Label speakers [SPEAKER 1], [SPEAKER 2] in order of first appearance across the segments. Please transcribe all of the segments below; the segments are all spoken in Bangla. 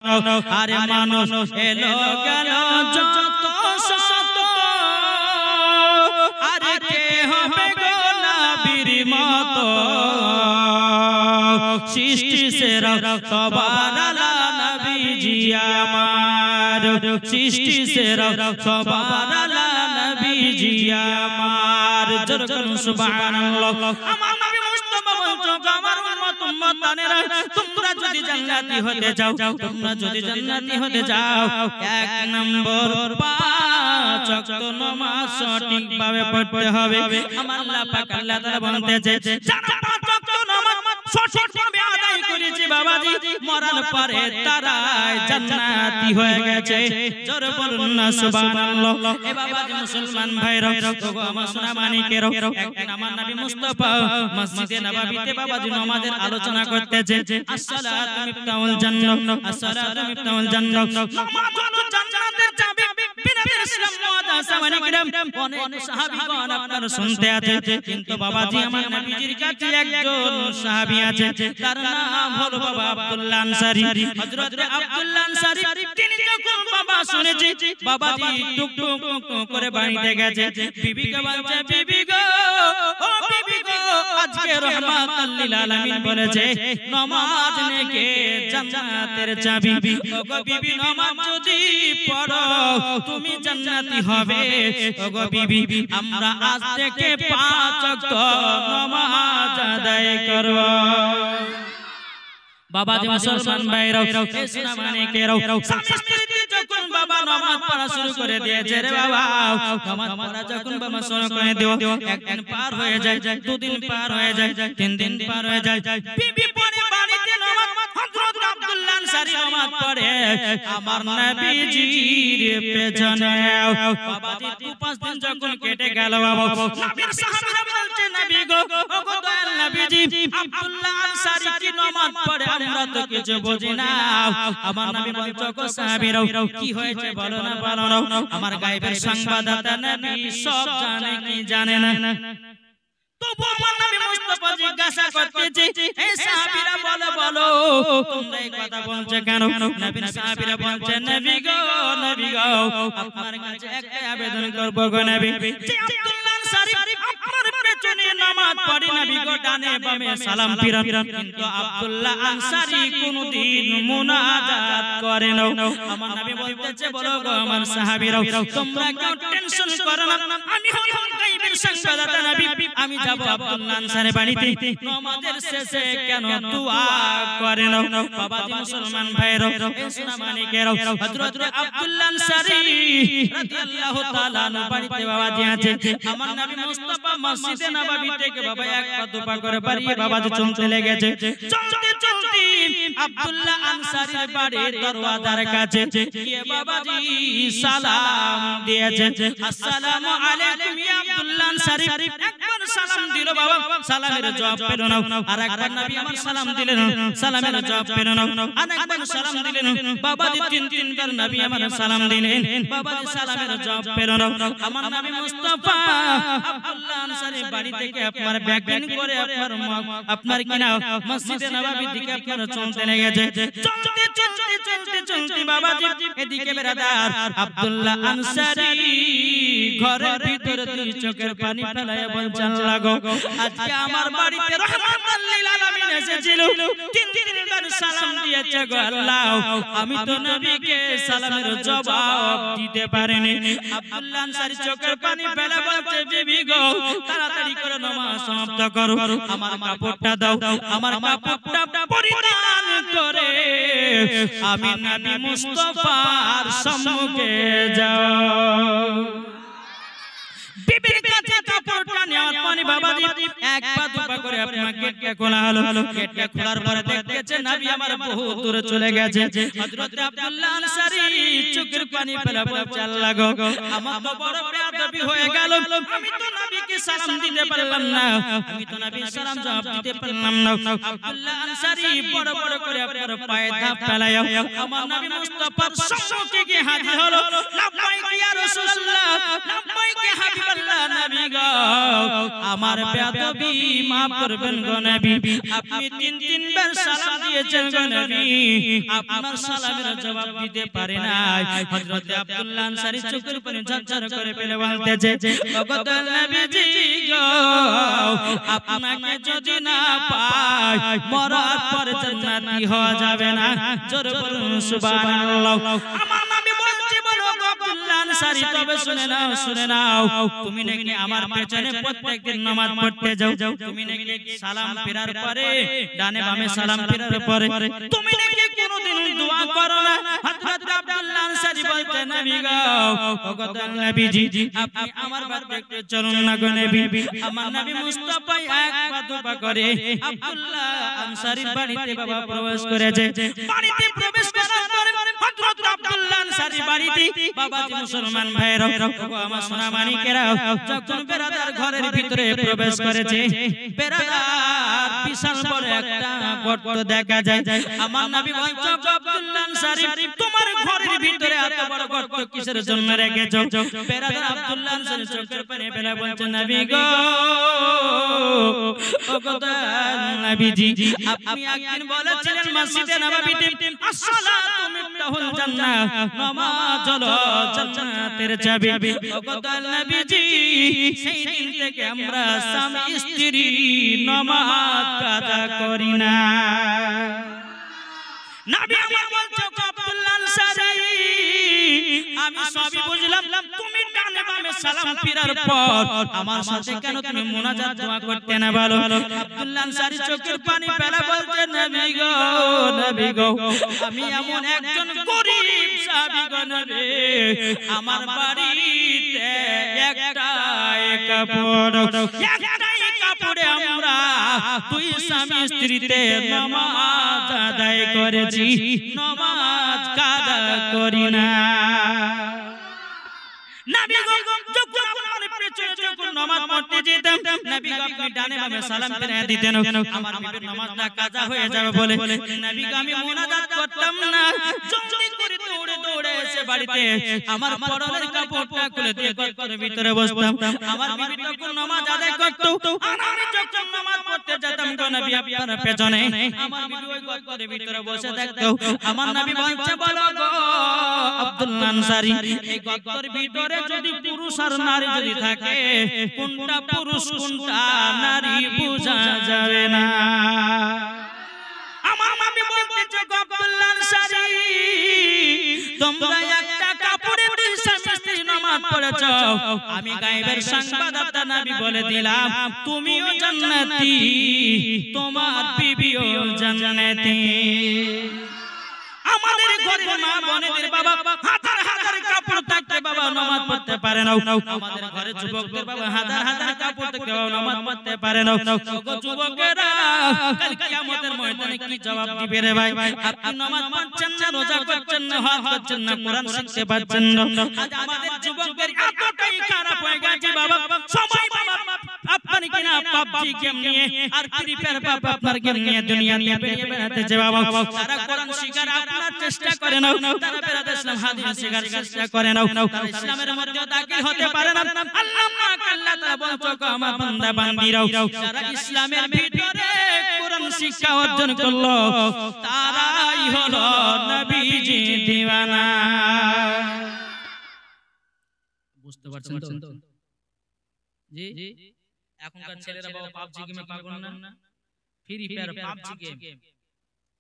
[SPEAKER 1] আরে মানুষ এলো গেল যত শত আরে কে হবে গো নবীর মতো সৃষ্টি সেরা সবার আলা নবীজি আমার সৃষ্টি সেরা সবার আলা নবীজি আমার জোরে করুন সুবহানাল্লাহ আমার নবী মুস্তাফা বলছো আমার উম্মত তানেরা তোমরা যদি জান্নাতি হতে চাও তোমরা যদি জান্নাতি হতে চাও এক নম্বর পাঁচ ওয়াক্ত নামাজ সঠিকভাবে পড়তে হবে আমার আল্লাহ পাক আল্লাহ তাআলা বলতেছে যারা পাঁচ ওয়াক্ত নামাজ সঠিকভাবে আদায় করেছে বাবাজি মরার পরে তারাই জান্নাতি হয়ে গেছে জোরে বলুন না সুবহানাল্লাহ এ বাবাজি মুসলমান ভাইরা ওগো আমার সোনা মানিকেরা একদিন আমার নবী মুস্তাফা মসজিদে নববীতে বাবাজি নামাজের আলোচনা করতেছে আসসালাতু মিফতাহুল জান্নাহ আসসালাতু মিফতাহুল জান্নাহ নামাজ হলো জান্নাতের চাবি বিনবীর ইসলাম ওয়াদা সামানে কিরাম অনেক সাহাবীগণ আপনারা শুনতে আছে কিন্তু বাবাজি আমার নবীজির কাছে একজন সাহাবী আছে তার নাম হলো বাবা আব্দুল্লাহ আনসারী হযরত আব্দুল্লাহ আনসারী তিনি যখন বাবা শুনেছে বাবাজি টুক টুক করে বাড়িতে গেছে বিবিকে বলছে বিবি গো ও বিবি গো আজকে রহমাতুল লিল আলামিন বলেছে নামাজ নেকে জান্নাতের চাবি ওগো বিবি নামাজ যদি পড়ো তুমি জান্নাতি হবে ওগো বিবি আমরা আজ থেকে 5 ওয়াক্ত নামাজ আদায় করব বাবাজি মুসলমান ভাইরাও এই সোনা মানিকেরাও স্বামী স্ত্রী যখন বাবা নামাজ পড়া শুরু করে দিয়েছে রে বাবা নামাজ পড়া যখন বাবা শুরু করে দিও একদিন পার হয়ে যায় দুদিন পার হয়ে যায় তিন দিন পার হয়ে যায় বিবি পড়ে বাড়িতে নামাজ হযরত আব্দুল্লাহ আনসারী নামাজ পড়ে আমার নবীজির পেছনে বাবাজি 2-5 দিন যখন কেটে গেল বাবা নবীর সাহাবীরা বলছে নবী গো ওগো দয়াল নবীজি আব্দুল্লাহ আনসারী কি নামাজ পড়ে আমরা তো কিছু বুঝি না আমার নবী বলছো গো সাহাবীরাও কি হয়েছে বলো না আমার গায়েবের সংবাদদাতা নবী সব জানে কি জানে না তবু আমার নবী মুস্তাফা জিজ্ঞাসা করতেছে এই সাহাবীরা বলো তোমরা এই কথা বলছো কেন নবীর সাহাবীরা বলছে নবী গো আপনার কাছে একটা আবেদন করব গো নবী যে আব্দুল্লাহ আনসারী আপনার পেছনে নামাজ পড়ে নবী গো ডানে বামে সালাম ফিরান কিন্তু আব্দুল্লাহ আনসারী কোনদিন মুনাজাত করে না আমার নবী বলতেছে বলো গো আমার সাহাবীরা তোমরা কেউ টেনশন করো না আমি হলাম গায়েবের সংবাদদাতা নবী আমি যাব আব্দুল্লাহ আনসারীর বাড়িতে নামাজের শেষে কেন দোয়া করে না বাবাজি মুসলমান ভাইরা এই সোনা মানিকেরা হযরত আব্দুল্লাহ আনসারী রাদিয়াল্লাহু তাআলা আনহু বাড়িতে বাবাজি আছে আমার নবী মুস্তাফা মসজিদে নববী থেকে বাবা এক পা দুপা করে বাড়িয়ে বাবাজি চলতে লেগেছে চলতে চলতে আব্দুল্লাহ আনসারীর বাড়ির দরওয়াজার কাছে গিয়ে বাবাজি সালাম দিয়েছে আসসালামু আলাইকুম ইয়া আব্দুল্লাহ আনসারী একবার সালাম দিল বাবা সালামের জবাব পেল না আরেকবার নবী আমার সালাম দিলেন সালামের জবাব পেল না আরেকবার সালাম দিলেন বাবাজি তিনবার নবী আমার সালাম দিলেন বাবাজি সালামের জবাব পেল না আমার নবী মুস্তাফা আব্দুল্লাহ আনসারীর বাড়ি থেকে আপনার ব্যাগিং করে আপনার কিনা মসজিদে নববীর দিকে আপনারা চলতে লেগেছে চলতে বাবাজি এদিকে বেরাদার আব্দুল্লাহ আনসারী ঘরের ভিতরে দুই চোখের পানি ফেলায় বলছেন লাগো আজকে আমার বাড়িতে রহমাতুল লিল আলামিন এসেছিল তিনবার সালাম দিয়েছে গো আল্লাহ আমি তো নবীকে সালামের জবাব দিতে পারিনি আব্দুল্লাহ আনসারী চোখের পানি ফেলে বলছে বিবি গো তাড়াতাড়ি করে নামাজ সমাপ্ত করো আমার কাপড়টা দাও আমার কাপড়টা পরিধান করে আমি নবী মুস্তাফার সম্মুখে যাও বিবির কাছে কাপড়টা নেওয়ার পরে বাবাজি এক পা দুপা করে আপনার গেটটা খোলা হলো গেটটা খোলার পরে দেখতেছে নবী আমার বহু দূরে চলে গেছে হযরত আব্দুল্লাহ আনসারী চোখের পানি ফেলে বলছে আল্লাহ গো আমার তো বড় বেয়াদবি হয়ে গেল আমি তো নবীকে নবীকে সালাম দিতে পারলাম না, আমি তো নবীর সালাম জবাব দিতে পারলাম না। আব্দুল্লাহ আনসারী বড় বড় করে আপনার পায়ে ধাপ ফেলায় আমার নবী মুস্তাফার সম্মুখে গিয়ে হাজির হলো। লাব্বাইক ইয়া রাসূলুল্লাহ, লাব্বাইক ইয়া হাবিবাল্লাহ, নবী গো আমার বেয়াদবি maaf করবেন গো নবী, আপনি তিন বার সালাম দিয়েছেন গো নবী, আপনার সালামের জবাব দিতে পারে নাই। হযরত আব্দুল্লাহ আনসারী চোখের পানি ঝরঝর করে ফেলে বলতেছে, ওগো নবীজি গো আপনাকে যদি না পাই মরার পর জান্নাতি হওয়া যাবে না। জোরে বলুন সুবহানাল্লাহ। আমার নবী বলছে, বলো গো আব্দুল্লাহ আনসারী, তবে শুনে নাও, শুনে নাও, তুমি নাকি আমার পেছনে প্রত্যেকদিন নামাজ পড়তে যাও, তুমি নাকি সালাম ফেরার পরে ডানে বামে সালাম ফেরার পরে তুমি নাকি কোনোদিন দোয়া করো না। হযরত আব্দুল্লাহ আনসারী বলতে, নবী গো ওগো নবীজি আপনি আমার বাড়িতে একটু চলুন না গো নবী। আমার নবী মুস্তাফা এক পা দুপা করে আব্দুল্লাহ আনসারীর বাড়িতে বাবা প্রবেশ করেছে। বাড়িতে প্রবেশ করার পরে হযরত আব্দুল্লাহ আনসারী বাড়িতে বাবাজি মুসলমান ভাইরা ওগো আমার সোনা মানিকেরা, যখন বেরাদার ঘরের ভিতরে প্রবেশ করেছে, বেরাদার বিশাল বড় একটা গর্ত দেখা যায়। আমার নবী বলছে, আব্দুল্লাহ আনসারী তোমার ঘরের ভিতরে এত বড় গর্ত কিসের জন্য রেখেছো? বেরাদার আব্দুল্লাহ আনসারী চোখের পানি ফেলে বলছে, নবী গো ওগো নবীজি আপনি একদিন বলেছিলেন মসজিদে নববীতে আসসালাতু মিফতাহুল জান্নাহ, নামাজ হলো জান্নাতের চাবি। ওগো নবীজি সেই দিন থেকে আমরা স্বামী স্ত্রী নামাজ কাজা করি না। নবী আমার বলছো আব্দুল্লাহ আনসারী আমি সবই বুঝলাম, তুমি ডানে বামে সালাম ফেরার পর আমার সাথে কেন তুমি মুনাজাত দোয়া করতে না বলো? আব্দুল্লাহ আনসারী চোখের পানি ফেলে বলছে, নবী গো, নবী গো আমি এমন একজন গরীব সাহাবী গো নবী, আমার বাড়িতে একটাই কাপড়, একটাই কাপড়ে আমরা দুই স্বামী স্ত্রীতে নামাজ আদায় করেছি, নামাজ কাজা করি না। নবী গো যখন আমার পেছনে যখন নামাজ পড়তে যেতাম, নবী গো আপনি ডানে বামে সালাম ফিরিয়ে দিতেন, আমার বিবির নামাজটা কাজা হয়ে যাবে বলে নবী গো আমি মুনাজাত করতাম না। জলদি করে দৌড়ে দৌড়ে এসে বাড়িতে আমার পরনের কাপড়টা খুলে দিয়ে ঘরের ভিতরে বসতাম। আমার বিবি তখন নামাজ আদায় করত, আর আমি যখন নামাজ পড়তে যেতাম গো নবী আপনার পেছনে আমার বিবি ওই ঘরের ভিতরে বসে থাকতো। আমার নবী বলছে, বলো গো আব্দুল্লাহ আনসারী এই ঘরের ভিতরে যদি পুরুষ আর নারী যদি থাকে, কোনটা পুরুষ কোনটা নারী বোঝা যাবে না। আমার নবী বলতেছে, আব্দুল্লাহ আনসারী তোমরা একটা কাপড়ে দুই স্বামী স্ত্রী নামাজ পড়েছো, আমি গায়েবের সংবাদ আপনার নবী বলে দিলাম, তুমিও জান্নাতি তোমার বিবিও জান্নাতি। আমাদের ঘরের মা বোনেদের বাবা হাজার হাজার কাপড় থাকতে বাবা নামাজ পড়তে পারে না। আমাদের ঘরে যুবকদের বাবা হাজার হাজার কাপড় থাকতে বাবা নামাজ পড়তে পারে না। ওগো যুবকেরা কাল কিয়ামতের ময়দানে কি জবাব দিবে রে ভাই? আপনি নামাজ পড়ছেন না, রোজা করছেন না, হজ করছেন না, কোরআন শিখতে পারছেন না। আজ আমাদের যুবকদের এতটাই খারাপ হয়ে গেছে বাবা, সবাই বাবা আপনার কিনা পাবজি গেম নিয়ে আর ফ্রি ফায়ার বাবা আপনার গেম নিয়ে দুনিয়া নিয়ে বেরিয়ে বেড়াতেছে বাবা। তারা কোরআন শিখার আপনার চেষ্টা করে না, তারা বেরাতে ইসলাম হাদিস শিখার চেষ্টা করে না, তারা ইসলামের মধ্যে দাখিল হতে পারে না। আল্লাহ পাক আল্লাহ তাআলা বলছো আমার বান্দা বান্দীরাও যারা ইসলামের ভিতরে কোরআন শিক্ষা অর্জন করলো তারাই হলো নবীজি দিওয়ানা। বুঝতে পারছেন তো? জি এখনকার ছেলেরা বাবা পাবজি গেমে পাগল না, ফ্রি ফায়ার পাবজি গেম,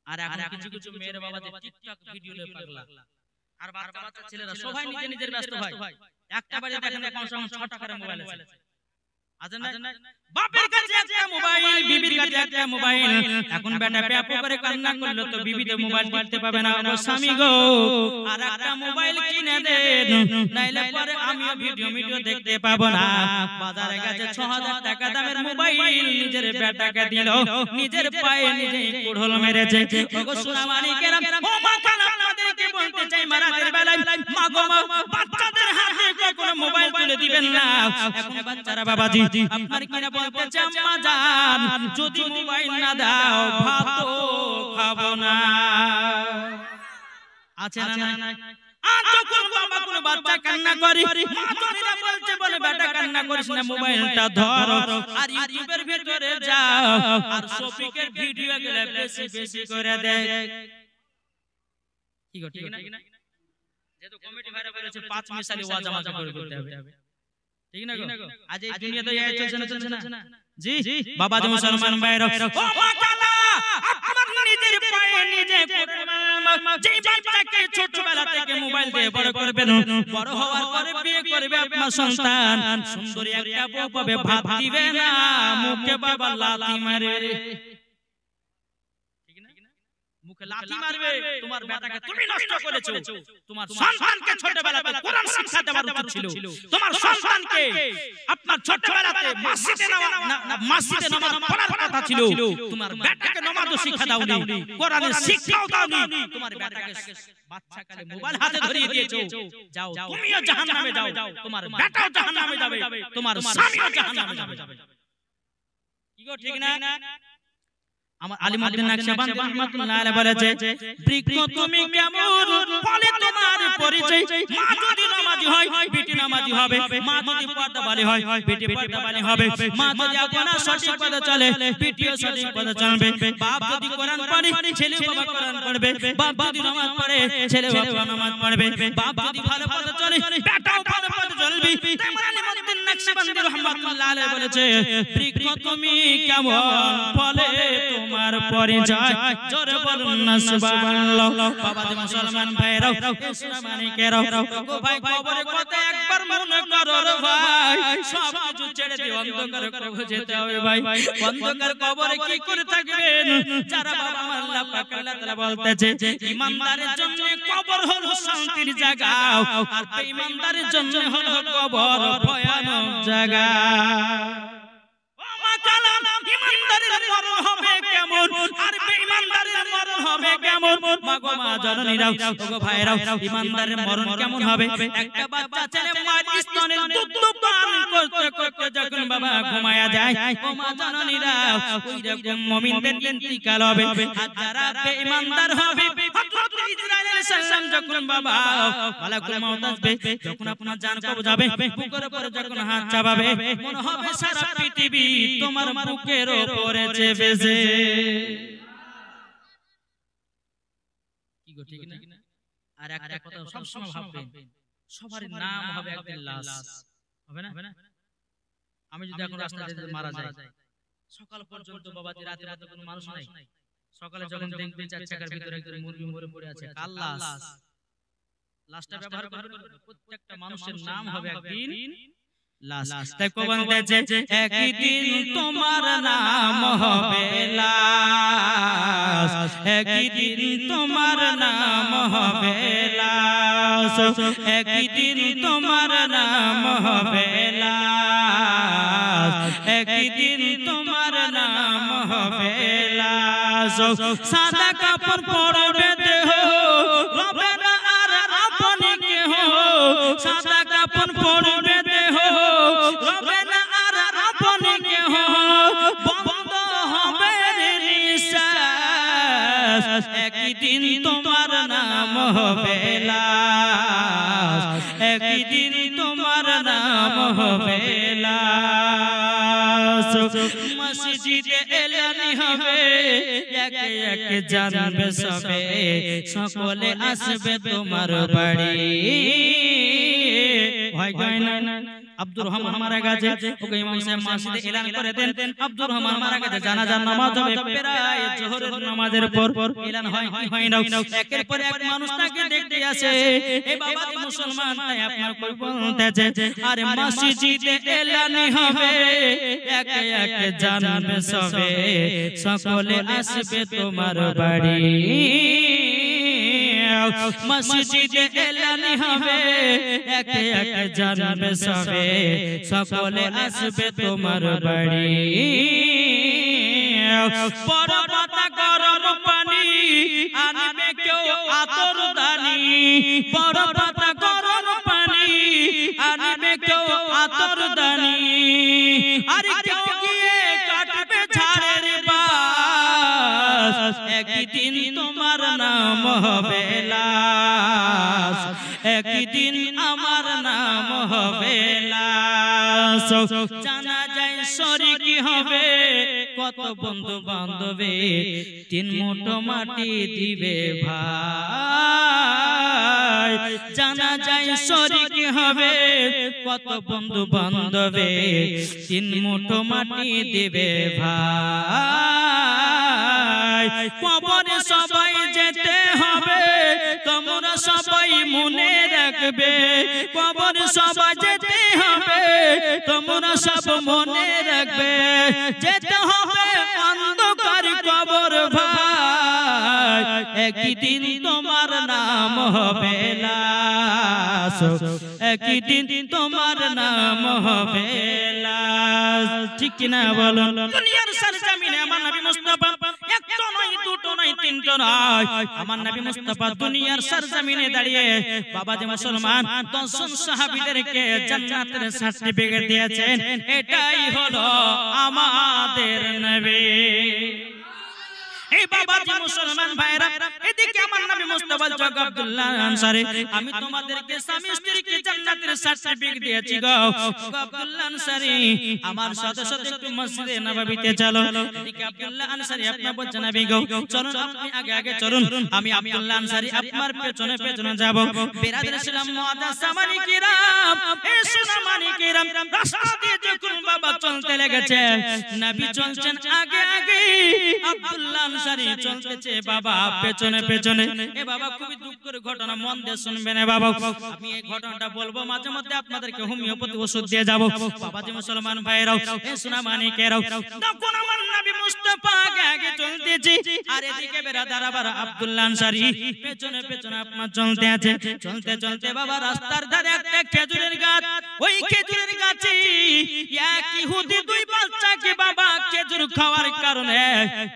[SPEAKER 1] আর এখন কিছু কিছু মেয়ের বাবা যে টিকটক ভিডিওতে পাগলা, আর বাচ্চা বাচ্চা ছেলেরা সবাই নিজে নিজের ব্যস্ত ভাই। একটা বাড়ি দেখেন কোন সময় 6 টাকার মোবাইল আছে, আছেন না? বাপের কাছে একটা মোবাইল, বিবির কাছে একটা মোবাইল। এখন বেটা পেপো করে কান্না করলো তো বিবি তো মোবাইল দিতে পাবে না। ও স্বামী গো আর একটা মোবাইল কিনে দেন, নাইলে পরে আমিও ভিডিও দেখতে পাবো না। বাজারে গেছে 6000 টাকা দামের মোবাইল নিজের বেটাকে দিল, নিজের পায়ে নিজেই কুড়োল মেরেছে। ওগো সোনা মানিকেরা, ও মা কান আপনাদেরকে বলতে চাই মারাতের বেলায় মা গো মা বাচ্চাদের হাতে কখনো মোবাইল তুলে দিবেন দিবেন না। এখন বাচ্চারা বাবাজি আপনার কিনা বলতেছে আম্মা জান যদি মোবাইল না দাও ভাতও খাবো না। আছে না নাই? আর যখন বাবা কোনো বাচ্চা কান্না করে মা জনেরা বলছে বলে বেটা কান্না করিস না মোবাইলটা ধরো আর ইউটিউবের ভিতরে যাও আর শফিকের ভিডিও গুলো বেশি বেশি করে দেখ। কি গো ঠিক না? যেহেতু কমিটি ভাইরা বলেছে 5 মিসালি ওয়াজ আমাকে করে করতে হবে, ঠিক না গো? আজ এই দুনিয়াতে এই চলছে না জি বাবা যে মুসলমান ভাইরা ও মা কালা আমার নিজের পায়ে নিজে যেই বাচ্চাকে ছোটবেলা থেকে মোবাইল দিয়ে বড় করবেন, বড় হওয়ার পরে বিয়ে করবে আপনার সন্তান, সুন্দরী একটা বউ পাবে, ভাত দিবে না, মুখে বাবা লাথি মারবে, ঠিক না? মুখে লাথি মারবে। তোমার বেটাকে তুমি নষ্ট করেছো, তোমার সন্তানকে ছোটবেলাতে কোরআন শিক্ষা দেওয়ার উচিত ছিল। তোমার সন্তানকে আপনার ছোটবেলাতে মসজিদে নামাজ পড়ার কথা ছিল। তোমার বেটাকে নামাজও শিক্ষা দাওনি, কোরআনের শিক্ষাও দাওনি। তোমার বেটাকে বাচ্চাকালে মোবাইল হাতে ধরিয়ে দিয়েছো। যাও তুমিও জাহান্নামে যাও, তোমার বেটাও জাহান্নামে যাবে, তোমার স্বামীও জাহান্নামে যাবে। কি গো ঠিক না? আমার আলিমউদ্দিন নকশবন্দি রাহমাতুল্লাহ আলাইহি বলেছে বৃক্ষ তুমি কেমন ফলে তোমার পরিচয়। মা যদি নামাজি হয় বেটি নামাজি হবে, মা যদি পর্দাবালী হয় বেটি পর্দাবালী হবে, মা যদি আপনার সঠিক পথে চলে বেটিও সঠিক পথে চলবে, বাপ যদি কোরআন পড়ে ছেলে বাবা কোরআন পড়বে, বাপ যদি নামাজ পড়ে ছেলে বাবা নামাজ পড়বে, বাপ যদি ভালো পথে চলে বেটাও ভালো পথে চলবে। আমার আলিমউদ্দিন নকশবন্দি রাহমাতুল্লাহ আলাইহি বলেছে বৃক্ষ তুমি কেমন ফলে তোমার পরিচয়। জোরে বলুন না সুবহানাল্লাহ। বাবা যে মুসলমান ভাইরা সোনা মানিকেরা গো ভাই কবরের কথা একবার মনে করো রে ভাই, সব কিছু ছেড়ে দিয়ে অন্ধকারে কবরে যেতে হবে ভাই। অন্ধকার কবরে কি করে থাকবেন? যারা বাবা আল্লাহ পাক আল্লাহ তাআলা বলতেছে ঈমানদারের জন্য কবর হলো শান্তির জায়গা আর বেঈমানদারের জন্য হলো কবর ভয়ানক জায়গা। ঈমানদারের মরণ হবে কেমন আর বেঈমানদারের মরণ হবে কেমন? মাগো মা জননীরা ওগো ভাইরাও ঈমানদারের মরণ কেমন হবে? একটা বাচ্চা ছেলে মায়ের স্তনে দুধ পান করতে করতে যখন বাবা ঘুমায়া যায়, ও মা জননীরা ওই রকম মুমিনদের ইন্তিকাল হবে। আর যারা বেঈমানদার হবে হযরত ইসরাঈল আলাইহিস সালাম যখন বাবা মালাকুল মউত আসবে, যখন আপনার জান কবজ হবে, বুকের উপরে যখন হাত চাপাবে মনে হবে সারা পৃথিবী তোমার বুকের উপরে চেপেছে। কি গো ঠিক না? আর একটা কথা সব সময় ভাববেন সবার নাম হবে একদিন লাশ, হবে না? আমি যদি এখন রাস্তায় মারা যাই সকাল পর্যন্ত বাবাজি রাতে রাতে কোনো মানুষ নাই, সকালে যখন দেখবেন চার চাকার ভিতরে একজন মুরগি মরে পড়ে আছে, কাল লাশ, লাশটা ব্যবহার করবেন। প্রত্যেকটা মানুষের নাম হবে একদিন লাশ। তাই কোরআন বলছে একদিন তোমার নাম হবে লাশ, একদিন তোমার নাম হবে লাশ, একদিন তোমার নাম হবে লাশ, একদিন তোমার নাম হবে লাশ। সাদা কাপড় পরবে দেহ রবে না আর আপনি কেহ, সাদা কাপড় পরবে দেহ রবে না আর আপনি কেহ, বন্ধ হবে নিঃশ্বাস, একদিন তোমার নাম হবে লাশ, একদিন তোমার নাম হবে লাশ। মসজিদে এলানি হবে একে একে জানবে সবে, সকলে আসবে তোমার বাড়ি। ভয় হয় না? আব্দুর রহমান মারা গেছে, ওকে ইমাম সাহেব মসজিদে এলান করে দেন আব্দুর রহমান মারা গেছে, জানাজার নামাজ হবে প্রায় জোহরের নামাজের পর। এলান হয় কি হয় না? একের পর এক মানুষ তাকে দেখতে আসে। এই বাবাজি মুসলমান তাই আপনার কই বলতেছে আরে মসজিদে এলানি হবে একে একে জানবে সবে, সকলে আসবে তোমার বাড়ি। মসজিদে এলানি হবে একে একে জানবে সবে, সকলে আসবে তোমার বাড়ি। বড় পাতা গরম পানি আনবে কেউ আতর দানি, বড় পাতা গরম পানি আনবে কেউ আতর একদিন আমার নাম হবে লাশ জানা যায় শরীক হবে কত বন্ধু বান্ধবে তিন মুঠো মাটি দিবে ভাই জানা যায় শরীক হবে কত বন্ধু বান্ধবে তিন মুঠো মাটি দিবে ভাই কবরে সবাই যেতে হবে তোমরা সবাই মনে রাখবে কবরে সবাই যেতে হবে তোমরা সব মনে রাখবে যেতে হবে অন্ধকার কবর ভাই একদিন তোমার নাম হবে লাশ একদিন তোমার নাম হবে লাশ ঠিক কি না বলো দুনিয়ার সরজমিনে আমার নবী মুস্তাফা একটা নয় দুটো নয় তিনটা নয় আমার নবী মুস্তাফা দুনিয়ার সরজমিনে দাঁড়িয়ে বাবাজি মুসলমান 10 জন সাহাবীদেরকে জান্নাতের সার্টিফিকেট দিয়েছেন এটাই হলো আমাদের নবী এই বাবাজি মুসলমান ভাইরা এদিকে আমার নবী মুস্তাফা জগ আব্দুল্লাহ আনসারী আমি তোমাদেরকে স্বামী স্ত্রীকে জান্নাতের সার্টিফিকেট দিয়েছি গো আব্দুল্লাহ আনসারী আমার সাথে সাথে একটু মসজিদে নববীতে চলো এদিকে আব্দুল্লাহ আনসারী আপনি বলছেন নবী গো চলুন আপনি আগে আগে চলুন আমি আব্দুল্লাহ আনসারী আপনার পেছনে পেছনে যাব বিরাদর ইসলাম মুআজ্জাজ সামানি কিরাম এই সুনামানি কিরাম রাস্তা দিয়ে যখন বাবা চলতে লেগেছে নবী চলছেন আগে আগে আব্দুল্লাহ আনসারী চলতেছে বাবা পেছনে পেছনে এ বাবা খুবই দুঃখের ঘটনা মন দিয়ে শুনবেন বাবা আমি এই ঘটনাটা বলবো মাঝে মধ্যে আপনাদেরকে হোমিওপ্যাথি ওষুধ দিয়ে যাব বাবাজি মুসলমান ভাইরাও এই সুনামানি কেরাও তখন আমার নবী মুস্তাফা আগে আগে চলতেছি আর এদিকে বিরাদর আবার আব্দুল্লাহ আনসারী পেছনে পেছনে আপনার চলতে আছে চলতে চলতে বাবা রাস্তার ধারে একটা খেজুরের গাছ ওই খেজুরের গাছে এক ইহুদি দুই বাচ্চাকে বাবা খেজুর খাওয়ার কারণে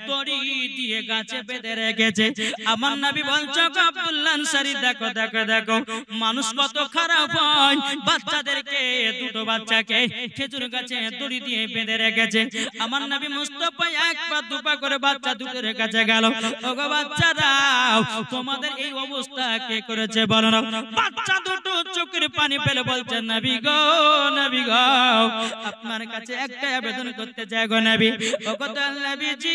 [SPEAKER 1] দড়ি দিয়ে গাছে বেঁধে রেখেছে আমার নবী বলছে আব্দুল্লাহ আনসারী দেখো দেখো দেখো মানুষ কত খারাপ হয় বাচ্চাদেরকে দুটো বাচ্চাকে খেজুর গাছে দড়ি দিয়ে বেঁধে রেখেছে আমার নবী মুস্তাফা এক পা দুপা করে বাচ্চা দুটোর কাছে গেল ওগো বাচ্চারা তোমাদের এই অবস্থা কে করেছে বলো না বাচ্চা দুটো চোখের পানি ফেলে বলছে নবী গো আপনার কাছে একটা আবেদন করতে চাই গো নবী ওগো নবীজি